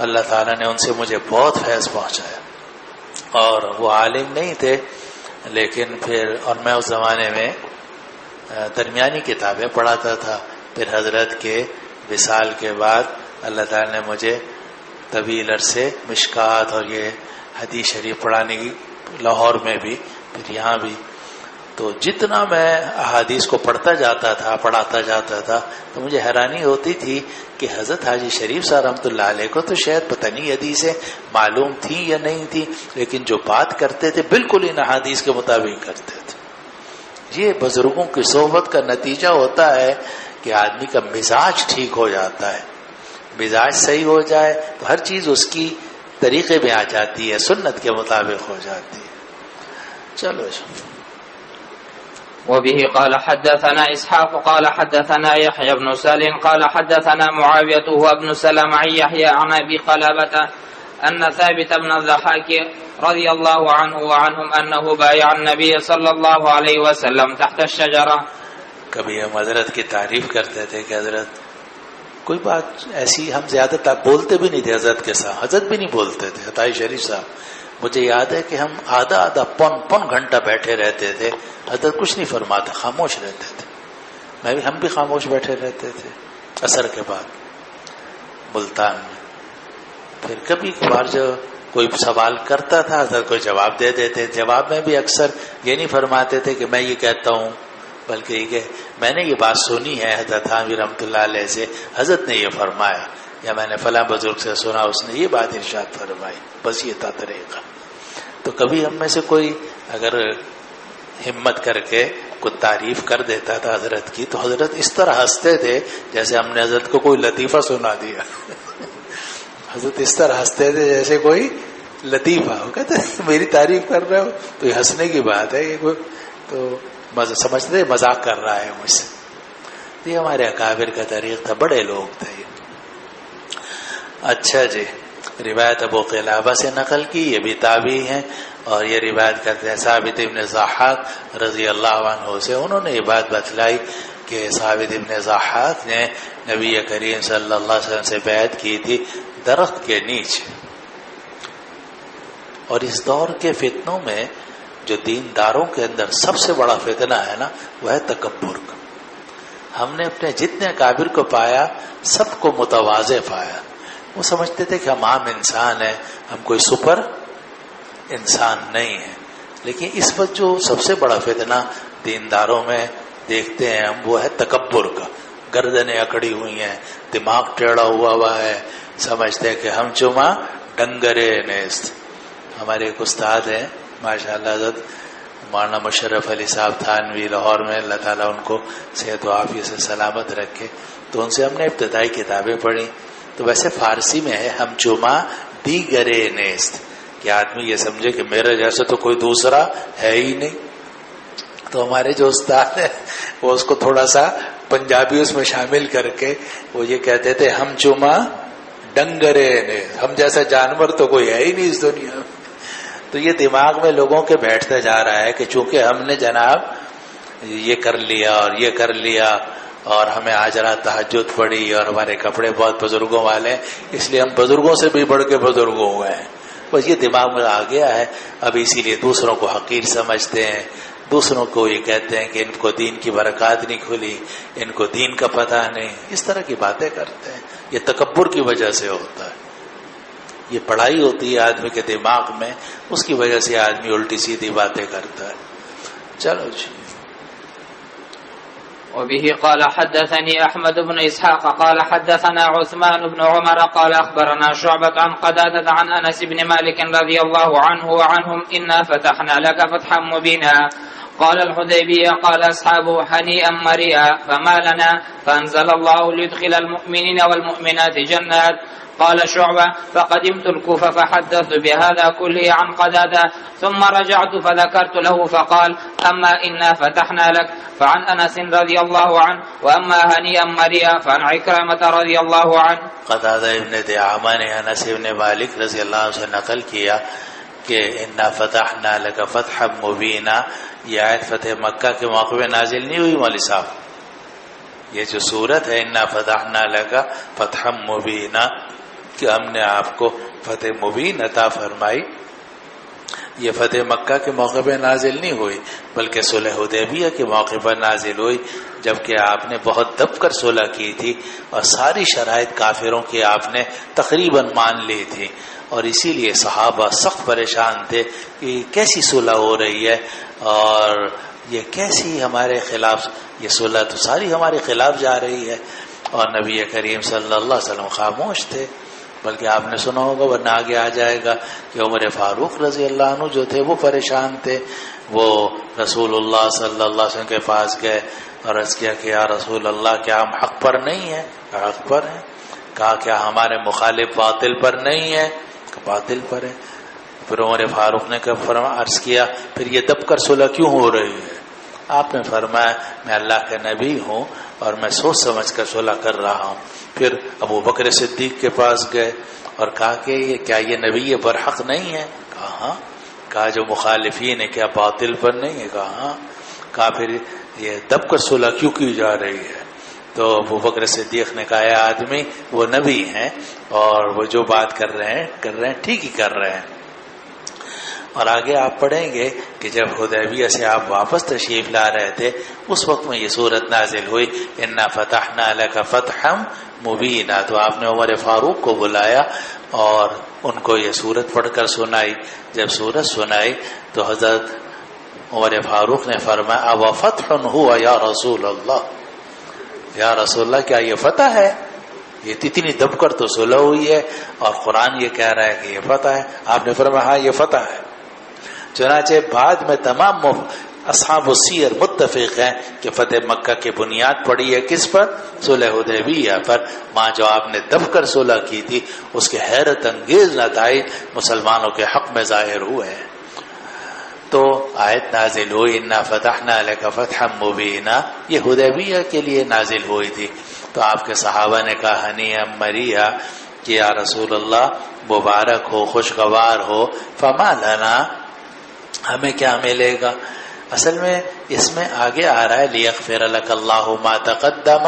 اللہ تعالیٰ نے ان سے مجھے بہت فیض پہنچایا. اور وہ عالم نہیں تھے، لیکن پھر اور میں اس زمانے میں درمیانی کتابیں پڑھاتا تھا. پھر حضرت کے وصال کے بعد اللہ تعالیٰ نے مجھے طویل عرصے مشکات اور یہ حدیث شریف پڑھانے کی، لاہور میں بھی پھر یہاں بھی. تو جتنا میں احادیث کو پڑھاتا جاتا تھا تو مجھے حیرانی ہوتی تھی کہ حضرت حاجی شریف صاحب رحمۃ اللہ علیہ کو تو شاید پتہ نہیں حدیثیں معلوم تھیں یا نہیں تھی، لیکن جو بات کرتے تھے بالکل ان احادیث کے مطابق کرتے تھے. یہ بزرگوں کی صحبت کا نتیجہ ہوتا ہے کہ آدمی کا مزاج ٹھیک ہو جاتا ہے. مزاج صحیح ہو جائے تو ہر چیز اس کی طریقے میں آ جاتی ہے، سنت کے مطابق ہو جاتی ہے. چلو. وبه قال حدثنا إسحاق قال حدثنا يحيى بن سالم قال حدثنا معاوية هو ابن سلم عن يحيى عن أبي قلابة أن ثابت بن الضحاك رضي الله عنه وعنهم أنه بايع النبي صلى الله عليه وسلم تحت الشجرة. کبھی ہم حضرت کی تعریف کرتے تھے کہ حضرت کوئی بات ایسی ہم زیادہ بولتے بھی نہیں تھے حضرت کے ساتھ، حضرت بھی نہیں بولتے تھے. حتائی شریف صاحب مجھے یاد ہے کہ ہم آدھا پون گھنٹہ بیٹھے رہتے تھے، حضرت کچھ نہیں فرماتے، خاموش رہتے تھے. ہم بھی خاموش بیٹھے رہتے تھے عصر کے بعد ملتان میں. پھر کبھی کبھار جو کوئی سوال کرتا تھا حضرت کوئی جواب دے دیتے. جواب میں بھی اکثر یہ نہیں فرماتے تھے کہ میں یہ کہتا ہوں، بلکہ یہ کہ میں نے یہ بات سنی ہے حضرت تھانوی رحمۃ اللہ علیہ سے، حضرت نے یہ فرمایا، یا میں نے فلاں بزرگ سے سنا اس نے یہ بات ارشاد فرمائی. بس یہ تھا طریقہ. تو کبھی ہم میں سے کوئی اگر ہمت کر کے کوئی تعریف کر دیتا تھا حضرت کی تو حضرت اس طرح ہنستے تھے جیسے ہم نے حضرت کو کوئی لطیفہ سنا دیا. حضرت اس طرح ہنستے تھے جیسے کوئی لطیفہ ہو. کہتے میری تعریف کر رہے ہو تو یہ ہنسنے کی بات ہے. یہ کوئی تو سمجھتے مذاق کر رہا ہے مجھ سے. یہ ہمارے اکابر کا طریق تھا، بڑے لوگ تھے. اچھا جی، روایت ابو قلابہ سے نقل کی، یہ بھی تابعی ہیں اور یہ روایت کرتے ہیں ثابت ابن ضحاک رضی اللہ عنہ سے. انہوں نے یہ بات بتلائی کہ ثابت ابن ضحاک نے نبی کریم صلی اللہ علیہ وسلم سے بیعت کی تھی درخت کے نیچے. اور اس دور کے فتنوں میں جو دینداروں کے اندر سب سے بڑا فتنہ ہے نا، وہ ہے تکبر کا. ہم نے اپنے جتنے اکابر کو پایا سب کو متواضع پایا. وہ سمجھتے تھے کہ ہم عام انسان ہیں، ہم کوئی سپر انسان نہیں ہیں. لیکن اس وقت جو سب سے بڑا فتنہ دینداروں میں دیکھتے ہیں ہم، وہ ہے تکبر کا. گردنیں اکڑی ہوئی ہیں، دماغ ٹیڑھا ہوا ہے، سمجھتے ہیں کہ ہم چما ڈنگرے نیست. ہمارے ایک استاد ہیں ماشاءاللہ حضرت مولانا مشرف علی صاحب تھانوی لاہور میں، اللہ تعالیٰ ان کو صحت و عافیت سے سلامت رکھے. تو ان سے ہم نے ابتدائی کتابیں پڑھی. تو ویسے فارسی میں ہے ہم چما دیگرے نیست، کہ آدمی یہ سمجھے کہ میرے جیسے تو کوئی دوسرا ہے ہی نہیں. تو ہمارے جو استاد ہیں وہ اس کو تھوڑا سا پنجابی اس میں شامل کر کے وہ یہ کہتے تھے ہم چما ڈنگرے نیست، ہم جیسا جانور تو کوئی ہے ہی نہیں اس دنیا میں. تو یہ دماغ میں لوگوں کے بیٹھتا جا رہا ہے کہ چونکہ ہم نے جناب یہ کر لیا اور یہ کر لیا اور ہمیں آج رات تہجد پڑھی اور ہمارے کپڑے بہت بزرگوں والے ہیں، اس لیے ہم بزرگوں سے بھی بڑھ کے بزرگ ہو گئے ہیں. بس یہ دماغ میں آ گیا ہے اب، اسی لیے دوسروں کو حقیر سمجھتے ہیں، دوسروں کو یہ کہتے ہیں کہ ان کو دین کی برکات نہیں کھلی، ان کو دین کا پتہ نہیں، اس طرح کی باتیں کرتے ہیں. یہ تکبر کی وجہ سے ہوتا ہے. یہ پڑھائی ہوتی ہے آدمی کے دماغ میں، اس کی وجہ سے آدمی الٹی سیدھی باتیں کرتا ہے. چلو جی. وبه قال حدثني أحمد بن إسحاق قال حدثنا عثمان بن عمر قال أخبرنا شعبة عن قتادة عن أنس بن مالك رضي الله عنه وعنهم إنا فتحنا لك فتحا مبينا. قال الحديبية قال أصحابه هنيئا مريئا فما لنا فأنزل الله ليدخل المؤمنين والمؤمنات جنات. قال شعبة فقدمت الكوفة فحدثت بهذا كله عن قتادة ثم رجعت فذكرت له فقال أما إنا فتحنا لك فعن أنس رضي الله عنه وأما هنيئا مريئا فعن عكرمة رضي الله عنه. قتادہ ابن دعامہ نے انس ابن مالک رضی اللہ عنہ سے نقل کیا کہ انا فتحنا لک فتحا مبینا، یہ آیت فتح مکہ کے موقع میں نازل نہیں ہوئی مولوی صاحب. یہ جو صورت ہے انا فتحنا لک فتحا مبینا کہ ہم نے آپ کو فتح مبین عطا فرمائی، یہ فتح مکہ کے موقع پہ نازل نہیں ہوئی بلکہ صلح حدیبیہ کے موقع پر نازل ہوئی، جبکہ آپ نے بہت دب کر صلح کی تھی اور ساری شرائط کافروں کی آپ نے تقریباً مان لی تھی. اور اسی لیے صحابہ سخت پریشان تھے کہ کیسی صلح ہو رہی ہے اور یہ کیسی ہمارے خلاف، یہ صلح تو ساری ہمارے خلاف جا رہی ہے. اور نبی کریم صلی اللہ علیہ وسلم خاموش تھے. بلکہ آپ نے سنا ہوگا ورنہ آگے آ جائے گا کہ عمر فاروق رضی اللہ عنہ جو تھے وہ پریشان تھے. وہ رسول اللہ صلی اللہ علیہ وسلم کے پاس گئے اور عرض کیا کہ یا رسول اللہ کیا ہم حق پر نہیں ہیں؟ حق پر ہیں. کہا کیا ہمارے مخالف باطل پر نہیں ہیں؟ باطل پر ہیں. پھر عمر فاروق نے عرض کیا پھر یہ دب کر صلح کیوں ہو رہی ہے؟ آپ نے فرمایا میں اللہ کے نبی ہوں اور میں سوچ سمجھ کر صلح کر رہا ہوں. پھر ابو بکر صدیق کے پاس گئے اور کہا کہ یہ کیا یہ نبی برحق نہیں ہے؟ کہا ہاں. کہا جو مخالفین ہے کیا باطل پر نہیں ہے؟ کہا ہاں. کہا پھر یہ دب کر صلح کیوں کی جا رہی ہے؟ تو ابو بکر صدیق نے کہا یہ آدمی وہ نبی ہیں اور وہ جو بات کر رہے ہیں ٹھیک ہی کر رہے ہیں. اور آگے آپ پڑھیں گے کہ جب حدیبیہ سے آپ واپس تشریف لا رہے تھے اس وقت میں یہ صورت نازل ہوئی انا فتحنا لک فتحا مبینا. تو آپ نے عمر فاروق کو بلایا اور ان کو یہ صورت پڑھ کر سنائی. جب صورت سنائی تو حضرت عمر فاروق نے فرمایا اب فتح ہوا یا رسول اللہ، یا رسول اللہ کیا یہ فتح ہے؟ یہ اتنی دب کر تو صلح ہوئی ہے اور قرآن یہ کہہ رہا ہے کہ یہ فتح ہے. آپ نے فرمایا ہاں یہ فتح ہے. چنانچہ بعد میں تمام اصحاب السیر متفق ہیں کہ فتح مکہ کی بنیاد پڑی ہے کس پر؟ صلح حدیبیہ پر. وہاں جو آپ نے دب کر صلح کی تھی اس کے حیرت انگیز نتائج مسلمانوں کے حق میں ظاہر ہوئے ہیں. تو آیت نازل ہوئی انا فتحنا لک فتحا مبینا، یہ حدیبیہ کے لیے نازل ہوئی تھی. تو آپ کے صحابہ نے کہا ہنیئا مریئا کہ یا رسول اللہ مبارک ہو، خوشگوار ہو. فما لنا، ہمیں کیا ملے گا؟ اصل میں اس میں آگے آ رہا ہے لیغفر لک اللہ ما تقدم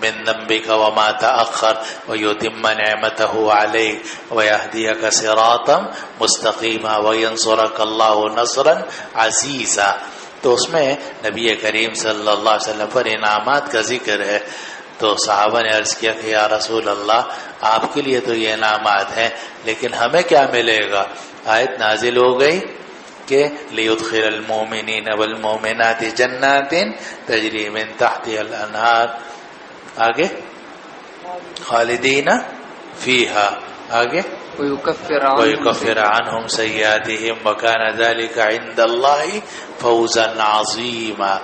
من ذنبک وما تأخر ویتم نعمتہ علیک ویہدیک صراطا مستقیما وینصرک اللہ نصرا عزیزا. تو اس میں نبی کریم صلی اللہ علیہ وسلم پر انعامات کا ذکر ہے. تو صحابہ نے عرض کیا کہ یا رسول اللہ آپ کے لیے تو یہ انعامات ہیں، لیکن ہمیں کیا ملے گا؟ آیت نازل ہو گئی کہ لیدخل المؤمنین والمؤمنات جنات تجری من تحتها الانہار، آگے خالدین فیہا، آگے ویکفر عنہم سیئاتہم وکان ذلک عند اللہ فوزا عظیما.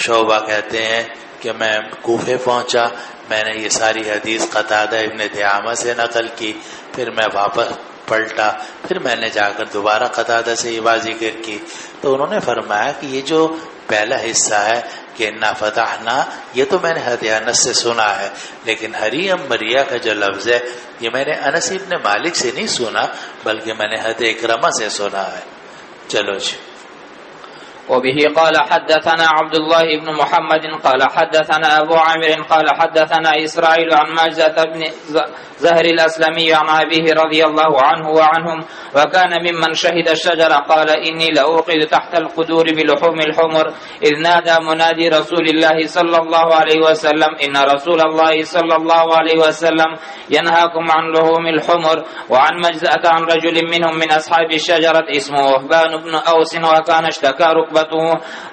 شعبہ کہتے ہیں کہ میں کوفے پہنچا، میں نے یہ ساری حدیث قتادہ ابن دعامہ سے نقل کی، پھر میں واپس پلٹا، پھر میں نے جا کر دوبارہ قتادہ سے یہ بات ذکر کی. تو انہوں نے فرمایا کہ یہ جو پہلا حصہ ہے کہ انا فتحنا، یہ تو میں نے حدیث انس سے سنا ہے، لیکن ہریم مریا کا جو لفظ ہے یہ میں نے انس ابن مالک سے نہیں سنا، بلکہ میں نے حدیث اکرمہ سے سنا ہے. چلو جی. وبه قال حدثنا عبد الله بن محمد قال حدثنا أبو عامر قال حدثنا إسرائيل عن ماجزة بن زهر الأسلمي عن أبيه رضي الله عنه وعنهم وكان ممن شهد الشجرة قال إني لأوقد تحت القدور بلحوم الحمر إذ نادى منادي رسول الله صلى الله عليه وسلم إن رسول الله صلى الله عليه وسلم ينهاكم عن لحوم الحمر. وعن مجزأة عن رجل منهم من أصحاب الشجرة اسمه وهبان بن أوس وكان اشتكى ركبته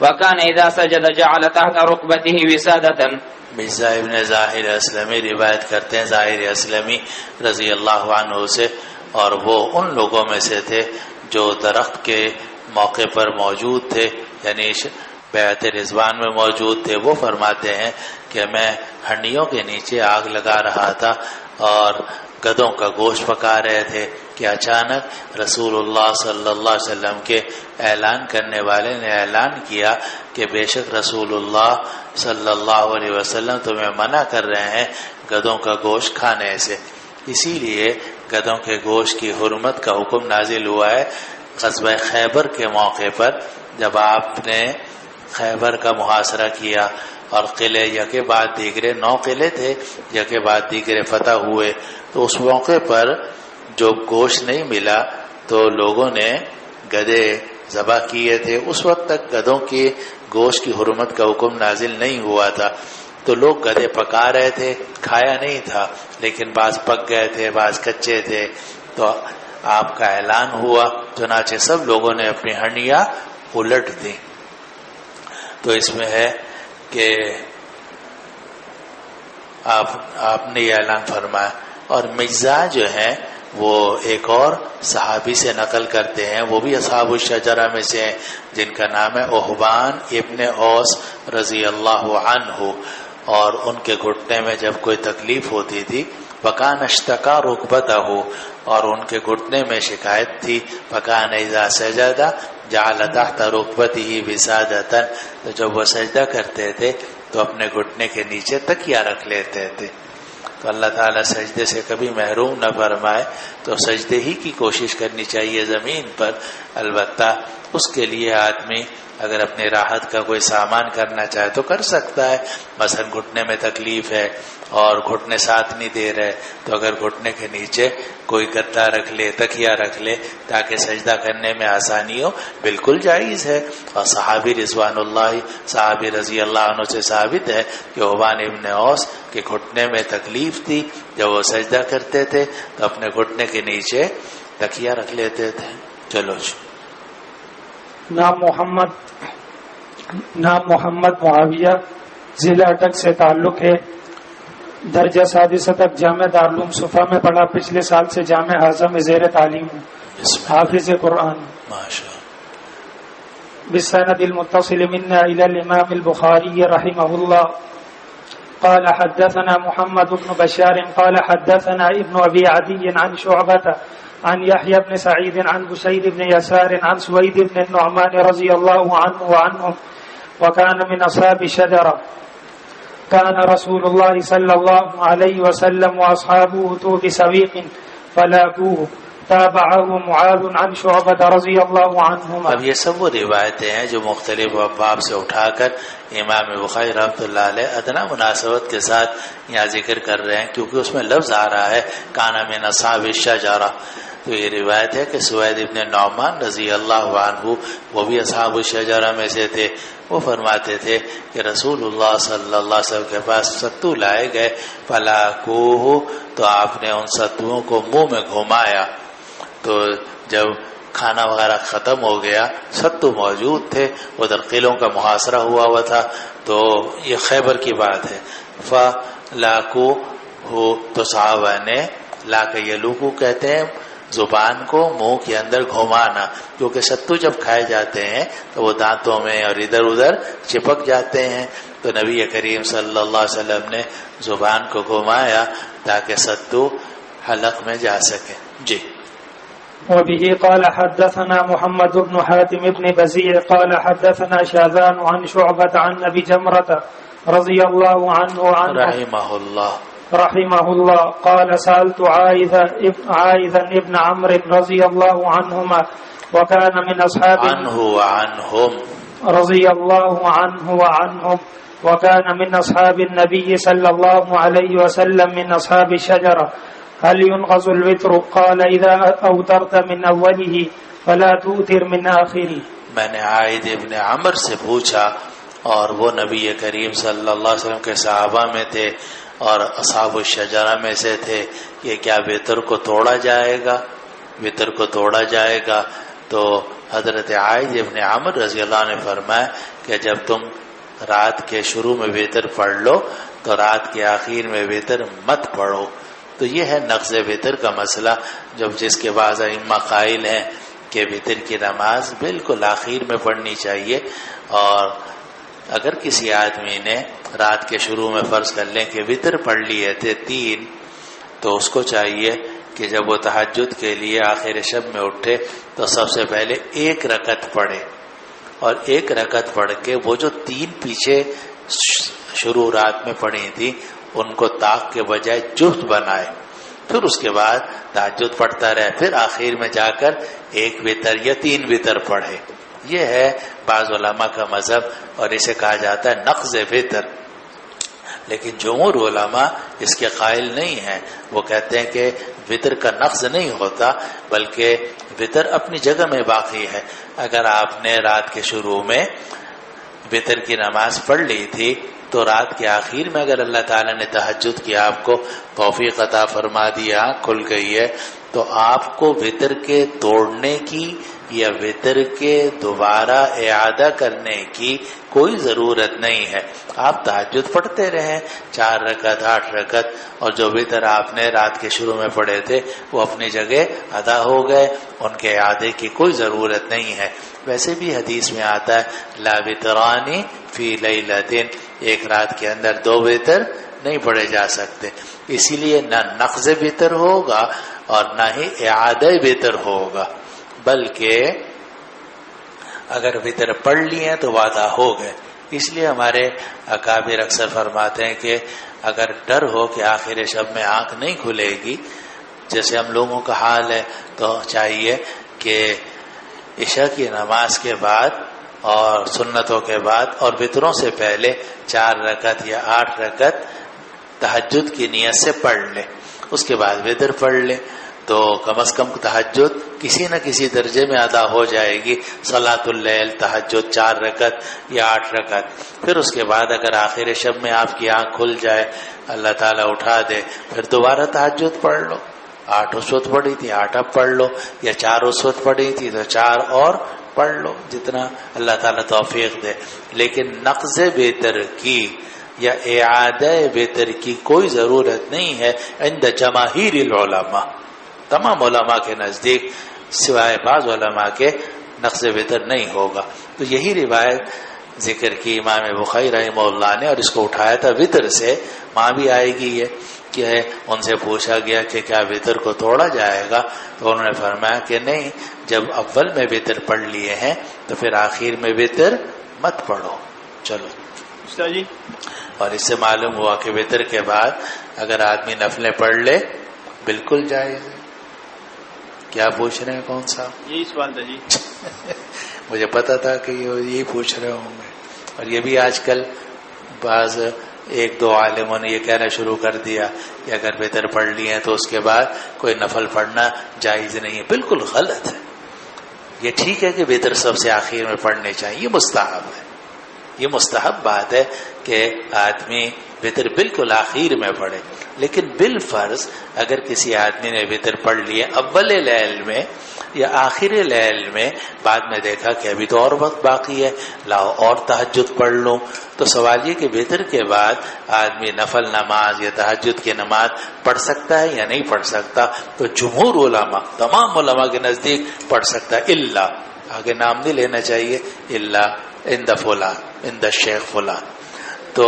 وكان إذا سجد جعل تحت ركبته وسادة. مرزا ابن ظاہر اسلمی روایت کرتے ہیں ظاہر اسلمی رضی اللہ عنہ سے، اور وہ ان لوگوں میں سے تھے جو درخت کے موقع پر موجود تھے، یعنی بیعت رضوان میں موجود تھے. وہ فرماتے ہیں کہ میں ہنڈیوں کے نیچے آگ لگا رہا تھا اور گدوں کا گوشت پکا رہے تھے کہ اچانک رسول اللہ صلی اللہ علیہ وسلم کے اعلان کرنے والے نے اعلان کیا کہ بے شک رسول اللہ صلی اللہ علیہ وسلم تمہیں منع کر رہے ہیں گدوں کا گوشت کھانے سے. اسی لیے گدوں کے گوشت کی حرمت کا حکم نازل ہوا ہے غزوہ خیبر کے موقع پر، جب آپ نے خیبر کا محاصرہ کیا اور قلعے یکے بعد دیگرے 9 قلعے تھے، یکے بعد دیگرے فتح ہوئے. تو اس موقع پر جو گوشت نہیں ملا تو لوگوں نے گدے ذبح کیے تھے. اس وقت تک گدوں کے گوشت کی حرمت کا حکم نازل نہیں ہوا تھا، تو لوگ گدے پکا رہے تھے، کھایا نہیں تھا، لیکن بعض پک گئے تھے، بعض کچے تھے. تو آپ کا اعلان ہوا، چنانچہ سب لوگوں نے اپنی ہنڈیاں الٹ دی. تو اس میں ہے کہ آپ نے یہ اعلان فرمایا. اور مجزا جو ہیں وہ ایک اور صحابی سے نقل کرتے ہیں، وہ بھی اصحاب الشجرہ میں سے ہیں، جن کا نام ہے احبان ابن اوس رضی اللہ عنہ. اور ان کے گھٹنے میں جب کوئی تکلیف ہوتی تھی وکان اشتکا رکبتہ، اور ان کے گھٹنے میں شکایت تھی، وکان اذا سجد جعل تحت رکبتہ وسادۃ، تو جب وہ سجدہ کرتے تھے تو اپنے گھٹنے کے نیچے تکیہ رکھ لیتے تھے. تو اللہ تعالیٰ سجدے سے کبھی محروم نہ فرمائے، تو سجدے ہی کی کوشش کرنی چاہیے زمین پر. البتہ اس کے لیے آدمی اگر اپنی راحت کا کوئی سامان کرنا چاہے تو کر سکتا ہے. مثلا گھٹنے میں تکلیف ہے اور گھٹنے ساتھ نہیں دے رہے، تو اگر گھٹنے کے نیچے کوئی گدا رکھ لے، تکیہ رکھ لے تاکہ سجدہ کرنے میں آسانی ہو، بالکل جائز ہے. اور صحابی رضوان اللہ، صحابی رضی اللہ عنہ سے ثابت ہے کہ حبان ابن اوس کے گھٹنے میں تکلیف تھی، جب وہ سجدہ کرتے تھے تو اپنے گھٹنے کے نیچے تکیہ رکھ لیتے تھے. چلو جی. نام محمد معاویہ، ضلع اٹک سے تعلق ہے، درجہ سادسہ تک جامع دارالعلوم صفا میں پڑھا، پچھلے سال سے جامع اعظم میں زیر تعلیم ہوں، حافظ قرآن. بالسند المتصل منا الى الامام البخاری رحمه الله قال حدثنا محمد بن بشار قال حدثنا ابن ابي عدي عن شعبة عن يحيى بن سعيد عن بشير بن يسار عن سويد بن النعمان رضي الله عنه وعنهم وكان من أصحاب الشجرة كان رسول الله صلى الله عليه وسلم وأصحابه أتوا بسويق فلاقوه تابعه معاذ عن شعبة رضی اللہ عنہما. اب یہ سب وہ روایتیں ہیں جو مختلف ابواب سے اٹھا کر امام بخاری رحمۃ اللہ علیہ ادنا مناسبت کے ساتھ یہاں ذکر کر رہے ہیں، کیونکہ اس میں لفظ آ رہا ہے کان من اصحاب الشجرہ. تو یہ روایت ہے کہ سوید ابن نعمان رضی اللہ عنہ وہ بھی اصحاب الشجرہ میں سے تھے. وہ فرماتے تھے کہ رسول اللہ صلی اللہ علیہ وسلم کے پاس ستو لائے گئے، فلاکوہ تو آپ نے ان ستوؤں کو منہ میں گھمایا. تو جب کھانا وغیرہ ختم ہو گیا ستو موجود تھے، ادھر قلعوں کا محاصرہ ہوا تھا، تو یہ خیبر کی بات ہے. فلاکو ہو تو صحابہ نے لا کے یلوکو کہتے ہیں زبان کو منہ کے اندر گھمانا، کیونکہ ستو جب کھائے جاتے ہیں تو وہ دانتوں میں اور ادھر ادھر چپک جاتے ہیں. تو نبی کریم صلی اللہ علیہ وسلم نے زبان کو گھمایا تاکہ ستو حلق میں جا سکے. جی. وبه قال حدثنا محمد بن حاتم بن بزيع قال حدثنا شاذان عن شعبة عن أبي جمرة رضي الله عنه رحمه الله قال سألت عائذا ابن عمرو رضي الله عنهما وكان من أصحاب عنهم رضي الله عنه وعنهم وكان من أصحاب النبي صلى الله عليه وسلم من أصحاب الشجرة هل ينقض الوتر قال اذا اوترت من اوله فلا توتر من آخره. میں نے عائد ابن عمر سے پوچھا اور وہ نبی کریم صلی اللہ علیہ وسلم کے صحابہ میں تھے اور اصحاب الشجرہ میں سے تھے کہ کیا وتر کو توڑا جائے گا، وتر کو توڑا جائے گا. تو حضرت عائد ابن عمر رضی اللہ عنہ نے فرمایا کہ جب تم رات کے شروع میں وتر پڑھ لو تو رات کے آخر میں وتر مت پڑھو. تو یہ ہے نقض وتر کا مسئلہ، جب جس کے بعض ائمہ قائل ہیں کہ وتر کی نماز بالکل آخر میں پڑھنی چاہیے. اور اگر کسی آدمی نے رات کے شروع میں فرض کر لیں کہ وتر پڑھ لیے تھے 3، تو اس کو چاہیے کہ جب وہ تہجد کے لیے آخر شب میں اٹھے تو سب سے پہلے 1 رکعت پڑھے، اور 1 رکعت پڑھ کے وہ جو 3 پیچھے شروع رات میں پڑھی تھی ان کو طاق کے بجائے جفت بنائے، پھر اس کے بعد تہجد پڑھتا رہے، پھر آخر میں جا کر 1 وتر یا 3 وتر پڑھے. یہ ہے بعض علماء کا مذہب اور اسے کہا جاتا ہے نقض وتر. لیکن جمہور علماء اس کے قائل نہیں ہیں. وہ کہتے ہیں کہ وتر کا نقض نہیں ہوتا بلکہ وتر اپنی جگہ میں باقی ہے. اگر آپ نے رات کے شروع میں وتر کی نماز پڑھ لی تھی تو رات کے آخر میں اگر اللہ تعالیٰ نے تہجد کی آپ کو توفیق عطا فرما دیا، کھل گئی ہے، تو آپ کو وتر کے توڑنے کی یا وتر کے دوبارہ اعادہ کرنے کی کوئی ضرورت نہیں ہے. آپ تہجد پڑھتے رہیں 4 رکعت 8 رکعت، اور جو وتر آپ نے رات کے شروع میں پڑھے تھے وہ اپنی جگہ ادا ہو گئے، ان کے اعادے کی کوئی ضرورت نہیں ہے. ویسے بھی حدیث میں آتا ہے لا وترانی فی لیلتین، ایک رات کے اندر 2 وتر نہیں پڑھے جا سکتے. اسی لیے نہ نقض وتر ہوگا اور نہ ہی اعادہ وتر ہوگا، بلکہ اگر وتر پڑھ لیے تو وعدہ ہو گئے. اس لیے ہمارے اکابر اکثر فرماتے ہیں کہ اگر ڈر ہو کہ آخر شب میں آنکھ نہیں کھلے گی، جیسے ہم لوگوں کا حال ہے، تو چاہیے کہ عشاء کی نماز کے بعد اور سنتوں کے بعد اور وتروں سے پہلے 4 رکعت یا 8 رکعت تہجد کی نیت سے پڑھ لے، اس کے بعد وتر پڑھ لے، تو کم از کم تہجد کسی نہ کسی درجے میں ادا ہو جائے گی. صلاۃ اللیل تہجد 4 رکعت یا 8 رکعت. پھر اس کے بعد اگر آخر شب میں آپ کی آنکھ کھل جائے، اللہ تعالیٰ اٹھا دے، پھر دوبارہ تہجد پڑھ لو. 8 اس وقت پڑھی تھی 8 اب پڑھ لو، یا 4 اس وقت پڑھی تھی تو 4 اور پڑھ لو، جتنا اللہ تعالیٰ توفیق دے. لیکن نقض وتر کی یا اعادہ وتر کی کوئی ضرورت نہیں ہے عند جماہیر العلماء. تمام علماء کے نزدیک سوائے بعض علماء کے نقض وتر نہیں ہوگا. تو یہی روایت ذکر کی امام بخاری رحمہ اللہ نے، اور اس کو اٹھایا تھا وتر سے. وہاں بھی آئے گی یہ کہ ان سے پوچھا گیا کہ کیا وتر کو توڑا جائے گا، تو انہوں نے فرمایا کہ نہیں، جب اول میں وتر پڑھ لیے ہیں تو پھر آخر میں وتر مت پڑھو۔ چلو جی، اور اس سے معلوم ہوا کہ وتر کے بعد اگر آدمی نفلیں پڑھ لے بالکل جائز ہے۔ کیا پوچھ رہے ہیں؟ کون سا؟ یہی سوال تھا جی۔ مجھے پتا تھا کہ یہی پوچھ رہے ہوں گے، اور یہ بھی آج کل بعض ایک دو عالموں نے یہ کہنا شروع کر دیا کہ اگر وتر پڑھ لی ہے تو اس کے بعد کوئی نفل پڑھنا جائز نہیں ہے۔ بالکل غلط ہے۔ یہ ٹھیک ہے کہ وتر سب سے آخر میں پڑھنے چاہیے، یہ مستحب ہے، یہ مستحب بات ہے کہ آدمی وتر بالکل آخر میں پڑھے، لیکن بالفرض اگر کسی آدمی نے وتر پڑھ لیے اول لیل میں یا آخر لیل میں، بعد میں دیکھا کہ ابھی تو اور وقت باقی ہے، لاؤ اور تہجد پڑھ لوں، تو سوال یہ کہ وتر کے بعد آدمی نفل نماز یا تہجد کی نماز پڑھ سکتا ہے یا نہیں پڑھ سکتا؟ تو جمہور علماء، تمام علماء کے نزدیک پڑھ سکتا ہے، الا، آگے نام نہیں لینا چاہیے، الا عند فلان، عند الشیخ فلان، تو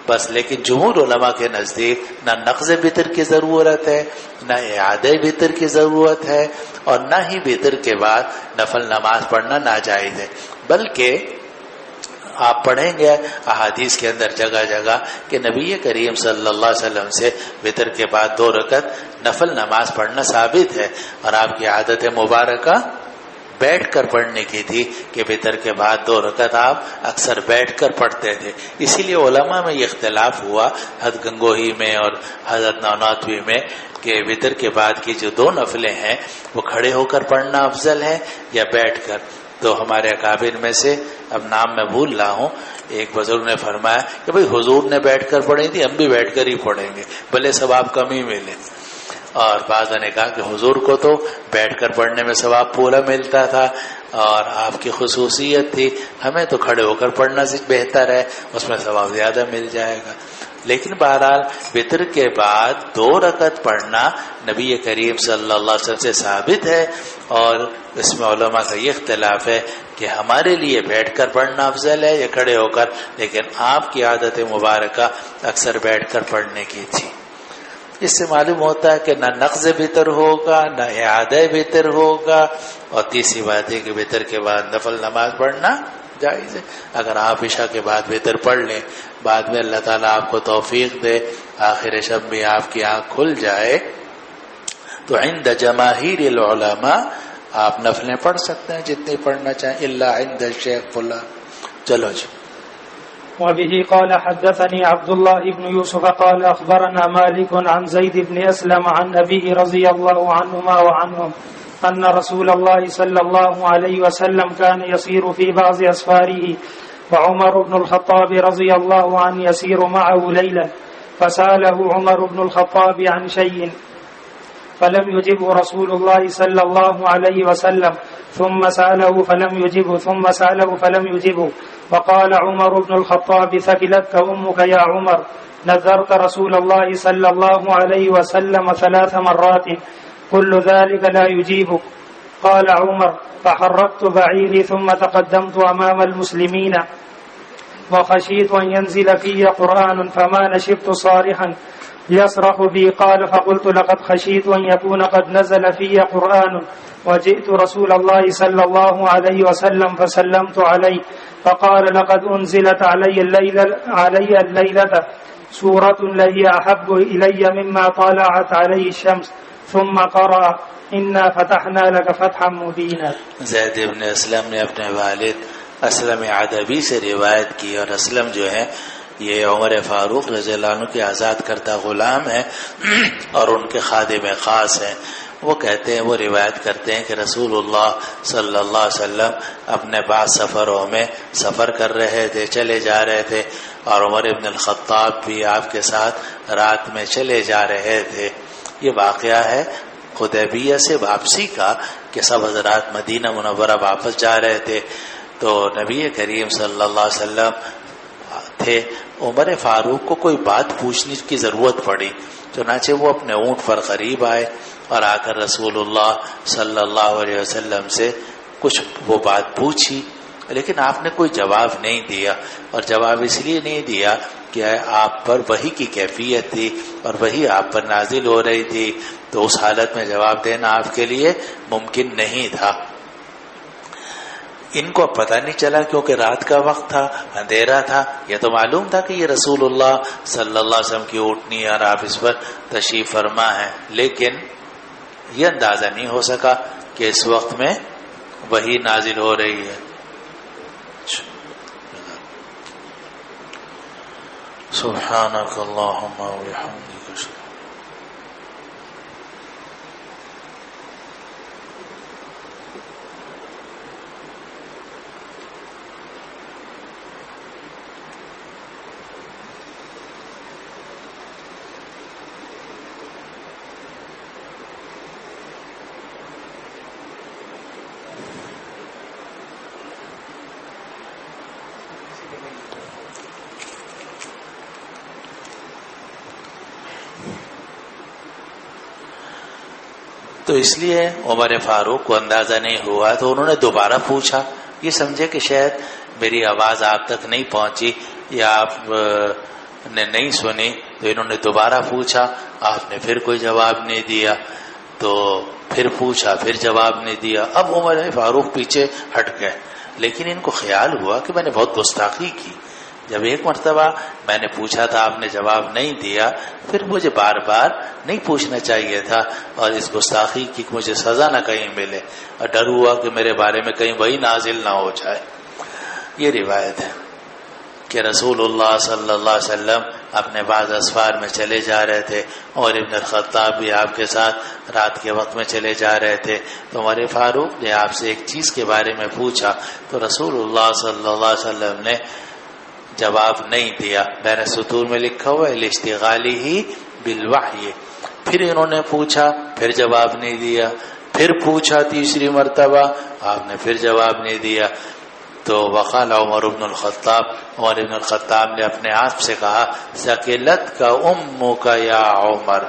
بس۔ لیکن جمہور علماء کے نزدیک نہ نقض وتر کی ضرورت ہے، نہ اعادہ وتر کی ضرورت ہے، اور نہ ہی وتر کے بعد نفل نماز پڑھنا ناجائز ہے، بلکہ آپ پڑھیں گے احادیث کے اندر جگہ جگہ کہ نبی کریم صلی اللہ علیہ وسلم سے وتر کے بعد 2 رکعت نفل نماز پڑھنا ثابت ہے، اور آپ کی عادت مبارکہ بیٹھ کر پڑھنے کی تھی کہ وتر کے بعد 2 رکعت آپ اکثر بیٹھ کر پڑھتے تھے۔ اسی لیے علماء میں یہ اختلاف ہوا حضرت گنگوہی میں اور حضرت نانواتوی میں کہ وتر کے بعد کی جو 2 نفلیں ہیں وہ کھڑے ہو کر پڑھنا افضل ہے یا بیٹھ کر۔ تو ہمارے اکابر میں سے، اب نام میں بھول رہا ہوں، ایک بزرگ نے فرمایا کہ بھئی حضور نے بیٹھ کر پڑھی تھی، ہم بھی بیٹھ کر ہی پڑھیں گے، بھلے ثواب کم ہی ملے۔ اور بعضوں نے کہا کہ حضور کو تو بیٹھ کر پڑھنے میں ثواب پورا ملتا تھا اور آپ کی خصوصیت تھی، ہمیں تو کھڑے ہو کر پڑھنا بہتر ہے، اس میں ثواب زیادہ مل جائے گا۔ لیکن بہرحال وتر کے بعد 2 رکعت پڑھنا نبی کریم صلی اللہ علیہ وسلم سے ثابت ہے، اور اس میں علماء کا یہ اختلاف ہے کہ ہمارے لیے بیٹھ کر پڑھنا افضل ہے یا کھڑے ہو کر، لیکن آپ کی عادت مبارکہ اکثر بیٹھ کر پڑھنے کی تھی۔ اس سے معلوم ہوتا ہے کہ نہ نقض وتر ہوگا نہ اعادہ وتر ہوگا، اور تیسری بات ہے کہ وتر کے بعد نفل نماز پڑھنا جائز ہے۔ اگر آپ عشاء کے بعد وتر پڑھ لیں، بعد میں اللہ تعالیٰ آپ کو توفیق دے، آخر شب میں آپ کی آنکھ کھل جائے، تو عند جماہیر العلماء آپ نفلیں پڑھ سکتے ہیں جتنی پڑھنا چاہیں، الا عند الشیخ فلان۔ چلو جی۔ وبه قال حدثني عبد الله بن يوسف قال أخبرنا مالك عن زيد بن أسلم عن أبيه رضي الله عنهما وعنهم أن رسول الله صلى الله عليه وسلم كان يسير في بعض أسفاره، وعمر بن الخطاب رضي الله عنه يسير معه ليلا، فسأله عمر بن الخطاب عن شيء فلم يجبه رسول الله صلى الله عليه وسلم، ثم سأله فلم يجبه، ثم سأله فلم يجبه، وقال عمر بن الخطاب ثكلتك أمك يا عمر، نذرت رسول الله صلى الله عليه وسلم 3 مرات، كل ذلك لا يجيبك. قال عمر فحركت بعيري ثم تقدمت أمام المسلمين وخشيت أن ينزل في قرآن فما نشبت صارحا يصرخ بي. قال فقلت لقد خشيت أن يكون قد نزل في قرآن، وجئت رسول الله صلى الله عليه وسلم فسلمت عليه، فقال لقد أنزلت علي الليلة سورة لهي أحب إلي مما طلعت عليه الشمس، ثم قرأ إنا فتحنا لك فتحا مبينا. زید بن اسلم نے اپنے والد اسلم عدبی سے روایت کی، اور اسلم جو ہے یہ عمر فاروق رضی اللہ عنہ کے آزاد کردہ غلام ہیں اور ان کے خادم خاص ہیں۔ وہ کہتے ہیں، وہ روایت کرتے ہیں کہ رسول اللہ صلی اللہ علیہ وسلم اپنے بعض سفروں میں سفر کر رہے تھے، چلے جا رہے تھے، اور عمر ابن الخطاب بھی آپ کے ساتھ رات میں چلے جا رہے تھے۔ یہ واقعہ ہے حدیبیہ سے واپسی کا کہ سب حضرات مدینہ منورہ واپس جا رہے تھے، تو نبی کریم صلی اللہ علیہ وسلم تھے، عمر فاروق کو کوئی بات پوچھنے کی ضرورت پڑی، چنانچہ وہ اپنے اونٹ پر قریب آئے اور آ کر رسول اللہ صلی اللہ علیہ وسلم سے کچھ وہ بات پوچھی، لیکن آپ نے کوئی جواب نہیں دیا، اور جواب اس لیے نہیں دیا کہ آپ پر وحی کی کیفیت تھی اور وحی آپ پر نازل ہو رہی تھی، تو اس حالت میں جواب دینا آپ کے لیے ممکن نہیں تھا۔ ان کو پتہ نہیں چلا کیونکہ رات کا وقت تھا، اندھیرا تھا، یہ تو معلوم تھا کہ یہ رسول اللہ صلی اللہ علیہ وسلم کی اونٹنی اور آپ اس پر تشریف فرما ہے، لیکن یہ اندازہ نہیں ہو سکا کہ اس وقت میں وحی نازل ہو رہی ہے۔ سبحانک اللہم و بحمدک۔ تو اس لیے عمر فاروق کو اندازہ نہیں ہوا، تو انہوں نے دوبارہ پوچھا، یہ سمجھے کہ شاید میری آواز آپ تک نہیں پہنچی یا آپ نے نہیں سنی، تو انہوں نے دوبارہ پوچھا، آپ نے پھر کوئی جواب نہیں دیا، تو پھر پوچھا، پھر جواب نہیں دیا۔ اب عمر فاروق پیچھے ہٹ گئے، لیکن ان کو خیال ہوا کہ میں نے بہت گستاخی کی، جب ایک مرتبہ میں نے پوچھا تھا آپ نے جواب نہیں دیا، پھر مجھے بار بار نہیں پوچھنا چاہیے تھا، اور اس گستاخی کی مجھے سزا نہ کہیں ملے، اور ڈر ہوا کہ میرے بارے میں کہیں وہی نازل نہ ہو جائے۔ یہ روایت ہے کہ رسول اللہ صلی اللہ علیہ وسلم اپنے بعض اسفار میں چلے جا رہے تھے، اور ابن الخطاب بھی آپ کے ساتھ رات کے وقت میں چلے جا رہے تھے، تو عمر فاروق نے آپ سے ایک چیز کے بارے میں پوچھا، تو رسول اللہ صلی اللہ علیہ وسلم نے جواب نہیں دیا۔ میں نے سطور میں لکھا ہوا ہے لاشتغالہ بالوحی۔ پھر انہوں نے پوچھا، پھر جواب نہیں دیا، پھر پوچھا تیسری مرتبہ، آپ نے پھر جواب نہیں دیا، تو وقال عمر بن الخطاب، عمر بن الخطاب نے اپنے آپ سے کہا، ثقلت کا امک یا عمر،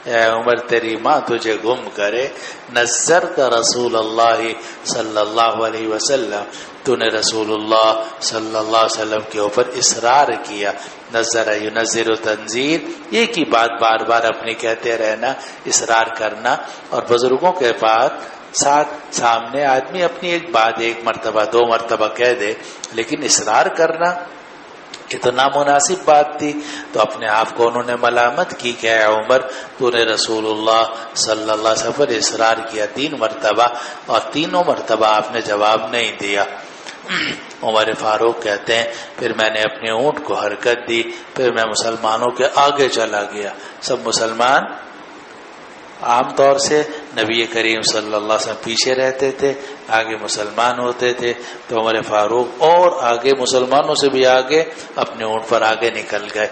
اے عمر تیری ماں تجھے گم کرے، نذرت رسول اللہ صلی اللہ علیہ وسلم، تو نے رسول اللہ صلی اللہ علیہ وسلم کے اوپر اصرار کیا۔ نظر ینظر تنظیر، ایک ہی بات بار بار اپنی کہتے رہنا، اصرار کرنا، اور بزرگوں کے پاس سامنے آدمی اپنی ایک بات ایک مرتبہ دو مرتبہ کہہ دے، لیکن اصرار کرنا یہ تو نامناسب بات تھی۔ تو اپنے آپ کو انہوں نے ملامت کی کہ اے عمر تو نے رسول اللہ صلی اللہ علیہ وسلم پر اصرار کیا 3 مرتبہ، اور تینوں مرتبہ آپ نے جواب نہیں دیا۔ عمر فاروق کہتے ہیں پھر میں نے اپنے اونٹ کو حرکت دی، پھر میں مسلمانوں کے آگے چلا گیا۔ سب مسلمان عام طور سے نبی کریم صلی اللہ علیہ وسلم پیچھے رہتے تھے، آگے مسلمان ہوتے تھے، تو عمر فاروق اور آگے مسلمانوں سے بھی آگے اپنے اونٹ پر آگے نکل گئے،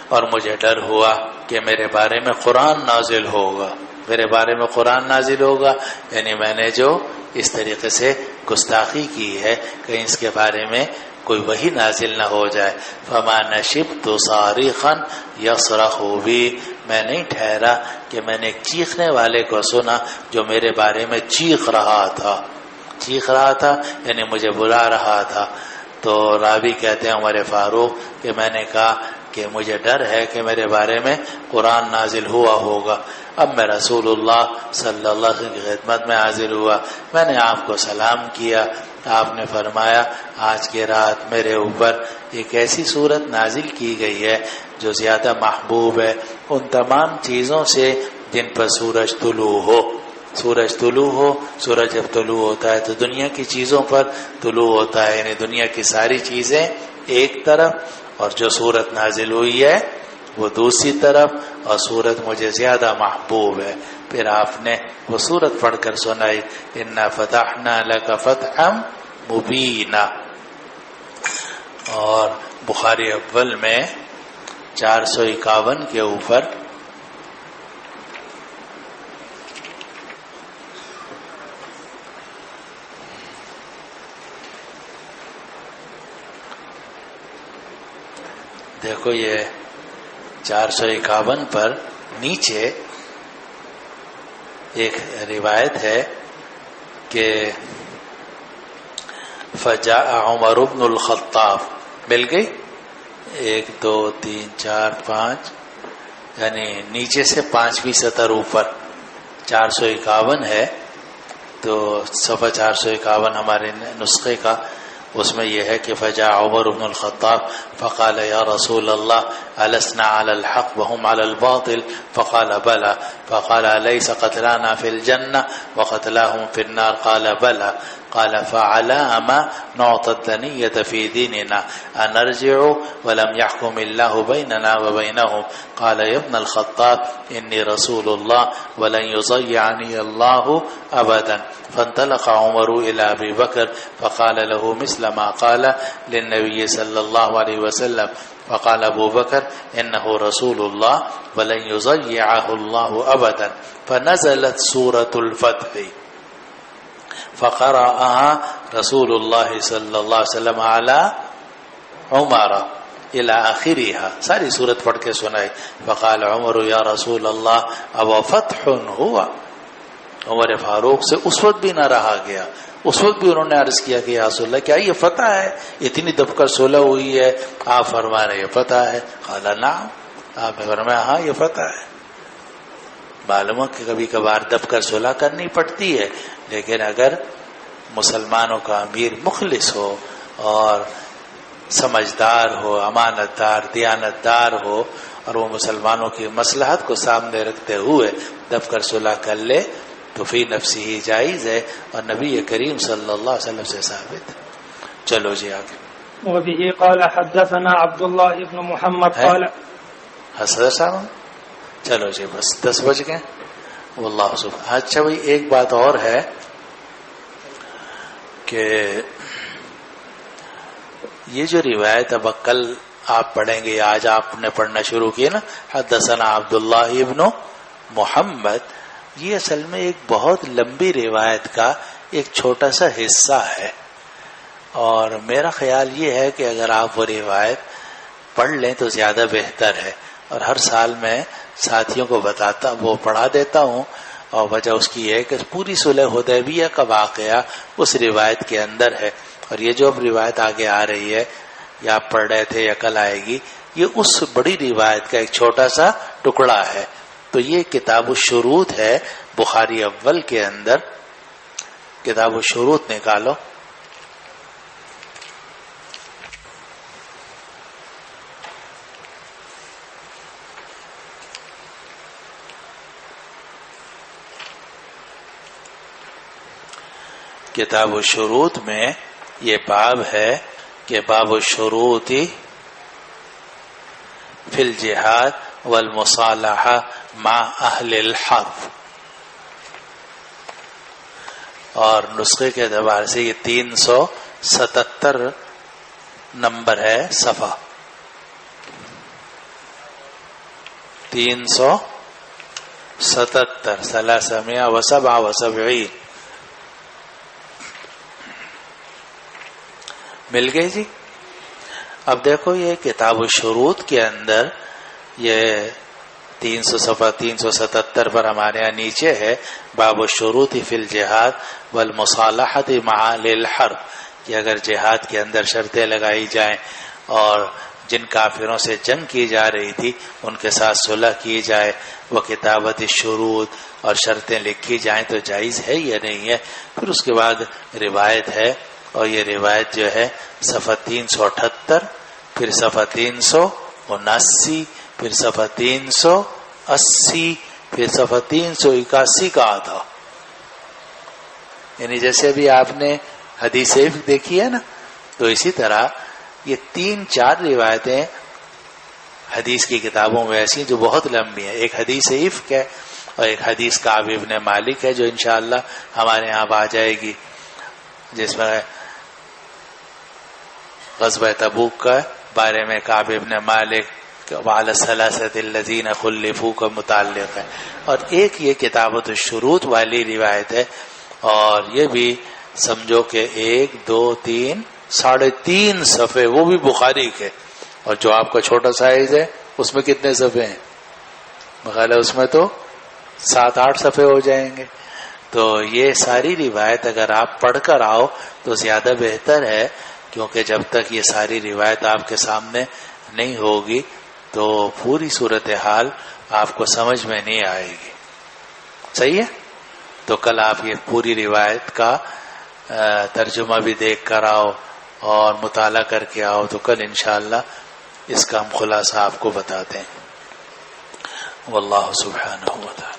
اور مجھے ڈر ہوا کہ میرے بارے میں قرآن نازل ہوگا، میرے بارے میں قرآن نازل ہوگا، یعنی میں نے جو اس طریقے سے گستاخی کی ہے کہیں اس کے بارے میں کوئی وحی نازل نہ ہو جائے۔ فما نشبت صارخا یصرخ بی، میں نہیں ٹھہرا کہ میں نے ایک چیخنے والے کو سنا جو میرے بارے میں چیخ رہا تھا یعنی مجھے بلا رہا تھا۔ تو راوی کہتے ہیں عمر فاروق کہ میں نے کہا کہ مجھے ڈر ہے کہ میرے بارے میں قرآن نازل ہوا ہوگا۔ اب میں رسول اللہ صلی اللہ علیہ وسلم کی خدمت میں حاضر ہوا، میں نے آپ کو سلام کیا، آپ نے فرمایا آج کی رات میرے اوپر ایک ایسی صورت نازل کی گئی ہے جو زیادہ محبوب ہے ان تمام چیزوں سے جن پر سورج طلوع ہو۔ سورج جب طلوع ہوتا ہے تو دنیا کی چیزوں پر طلوع ہوتا ہے، یعنی دنیا کی ساری چیزیں ایک طرف، اور جو صورت نازل ہوئی ہے وہ دوسری طرف، اور صورت مجھے زیادہ محبوب ہے۔ پھر آپ نے وہ صورت پڑھ کر سنائی، انا فتحنا لک فتحا مبینا، اور بخاری اول میں 451 کے اوپر دیکھو یہ 451 پر نیچے ایک روایت ہے کہ فجاء عمر بن الخطاب. مل گئی 1 2 3 4 5 یعنی نیچے سے 5ویں سطر اوپر 451 ہے. تو صفحہ 451 ہمارے نسخے کا اس میں یہ ہے کہ فجاء عمر بن الخطاب فقال یا رسول اللہ ألسنا على الحق وهم على الباطل فقال بلى فقال أليس قتلانا في الجنة وقتلاهم في النار قال بلى قال فعلى ما نعطى الدنية في ديننا أنرجع ولم يحكم الله بيننا وبينهم قال يا ابن الخطاب إني رسول الله ولن يضيعني الله أبدا. فانطلق عمر إلى أبي بكر فقال له مثل ما قال للنبي صلى الله عليه وسلم فقال أبو بكر إنه رسول الله ولن يضيعه الله أبدا. فنزلت سورة الفتح فقرأها رسول الله صلى الله عليه وسلم على عمر الى آخرها. ساری صورت پڑھ کے سنائی. فقال عمر یا رسول اللہ اب فتح ہوا. عمر فاروق سے اس وقت بھی نہ رہا گیا. اس وقت بھی انہوں نے عرض کیا کہ یا رسول اللہ کیا یہ فتح ہے؟ اتنی دبکر صلح ہوئی ہے, آپ فرما رہے یہ فتح ہے. قال نعم. آپ نے فرمایا ہاں یہ فتح ہے. معلوم ہے کہ کبھی کبھار دب کر صلح کرنی پڑتی ہے, لیکن اگر مسلمانوں کا امیر مخلص ہو اور سمجھدار ہو, امانت دار, دیانت دار ہو, اور وہ مسلمانوں کی مصلحت کو سامنے رکھتے ہوئے دب کر صلح کر لے تو فی نفسی ہی جائز ہے, اور نبی کریم صلی اللہ علیہ وسلم سے ثابت ہے. چلو جی آگے. وبه قال حدثنا عبد الله بن محمد قال حسن صاحب. چلو جی بس 10 بج گئے. واللہ سبحانہ. اچھا بھائی ایک بات اور ہے کہ یہ جو روایت اب کل آپ پڑھیں گے, آج آپ نے پڑھنا شروع کیا نا, حدثنا عبداللہ ابن محمد, یہ اصل میں ایک بہت لمبی روایت کا ایک چھوٹا سا حصہ ہے, اور میرا خیال یہ ہے کہ اگر آپ وہ روایت پڑھ لیں تو زیادہ بہتر ہے. اور ہر سال میں ساتھیوں کو پڑھا دیتا ہوں, اور وجہ اس کی ہے کہ پوری صلح حدیبیہ کا واقعہ اس روایت کے اندر ہے, اور یہ جو اب روایت آگے آ رہی ہے یا آپ پڑھ رہے تھے یا کل آئے گی, یہ اس بڑی روایت کا ایک چھوٹا سا ٹکڑا ہے. تو یہ کتاب الشروط ہے بخاری اول کے اندر. کتاب الشروط نکالو. کتاب الشروط میں یہ باب ہے کہ باب الشروط فی الجہاد والمصالحہ مع اہل الحرب, اور نسخے کے اعتبار سے یہ 377 نمبر ہے صفحہ. 377 377 مل گئی جی. اب دیکھو یہ کتاب الشروط کے اندر یہ 377 پر ہمارے یہاں نیچے ہے باب الشروط فی الجہاد والمصالحۃ مع اہل الحرب, کہ اگر جہاد کے اندر شرطیں لگائی جائیں اور جن کافروں سے جنگ کی جا رہی تھی ان کے ساتھ صلح کی جائے, وہ کتابت الشروط اور شرطیں لکھی جائیں تو جائز ہے یا نہیں ہے. پھر اس کے بعد روایت ہے, اور یہ روایت جو ہے صفحہ 378, پھر صفحہ 379, پھر صفحہ 380, پھر صفحہ 381 کا آدھا. یعنی جیسے ابھی آپ نے حدیث عفق دیکھی ہے نا, تو اسی طرح یہ 3-4 روایتیں حدیث کی کتابوں میں ایسی جو بہت لمبی ہیں. ایک حدیث عفق ہے, اور ایک حدیث کعب ابن مالک ہے جو انشاءاللہ ہمارے یہاں آ جائے گی, جس میں غزوہ تبوک کا بارے میں کعب ابن مالک وعلی الثلاثۃ الذین خلفوا کا متعلق ہے. اور ایک یہ کتابت الشروط والی روایت ہے, اور یہ بھی سمجھو کہ 1 2 3 3.5 صفحے, وہ بھی بخاری کے, اور جو آپ کا چھوٹا سائز ہے اس میں کتنے صفحے ہیں؟ مخالہ اس میں تو 7-8 صفحے ہو جائیں گے. تو تو یہ ساری روایت اگر آپ پڑھ کر آؤ تو زیادہ بہتر ہے، کیونکہ جب تک یہ ساری روایت آپ کے سامنے نہیں ہوگی تو پوری صورتحال آپ کو سمجھ میں نہیں آئے گی. صحیح ہے؟ تو کل آپ یہ پوری روایت کا ترجمہ بھی دیکھ کر آؤ اور مطالعہ کر کے آؤ، تو کل انشاءاللہ اس کا ہم خلاصہ آپ کو بتاتے ہیں. واللہ سبحانہ و تعالی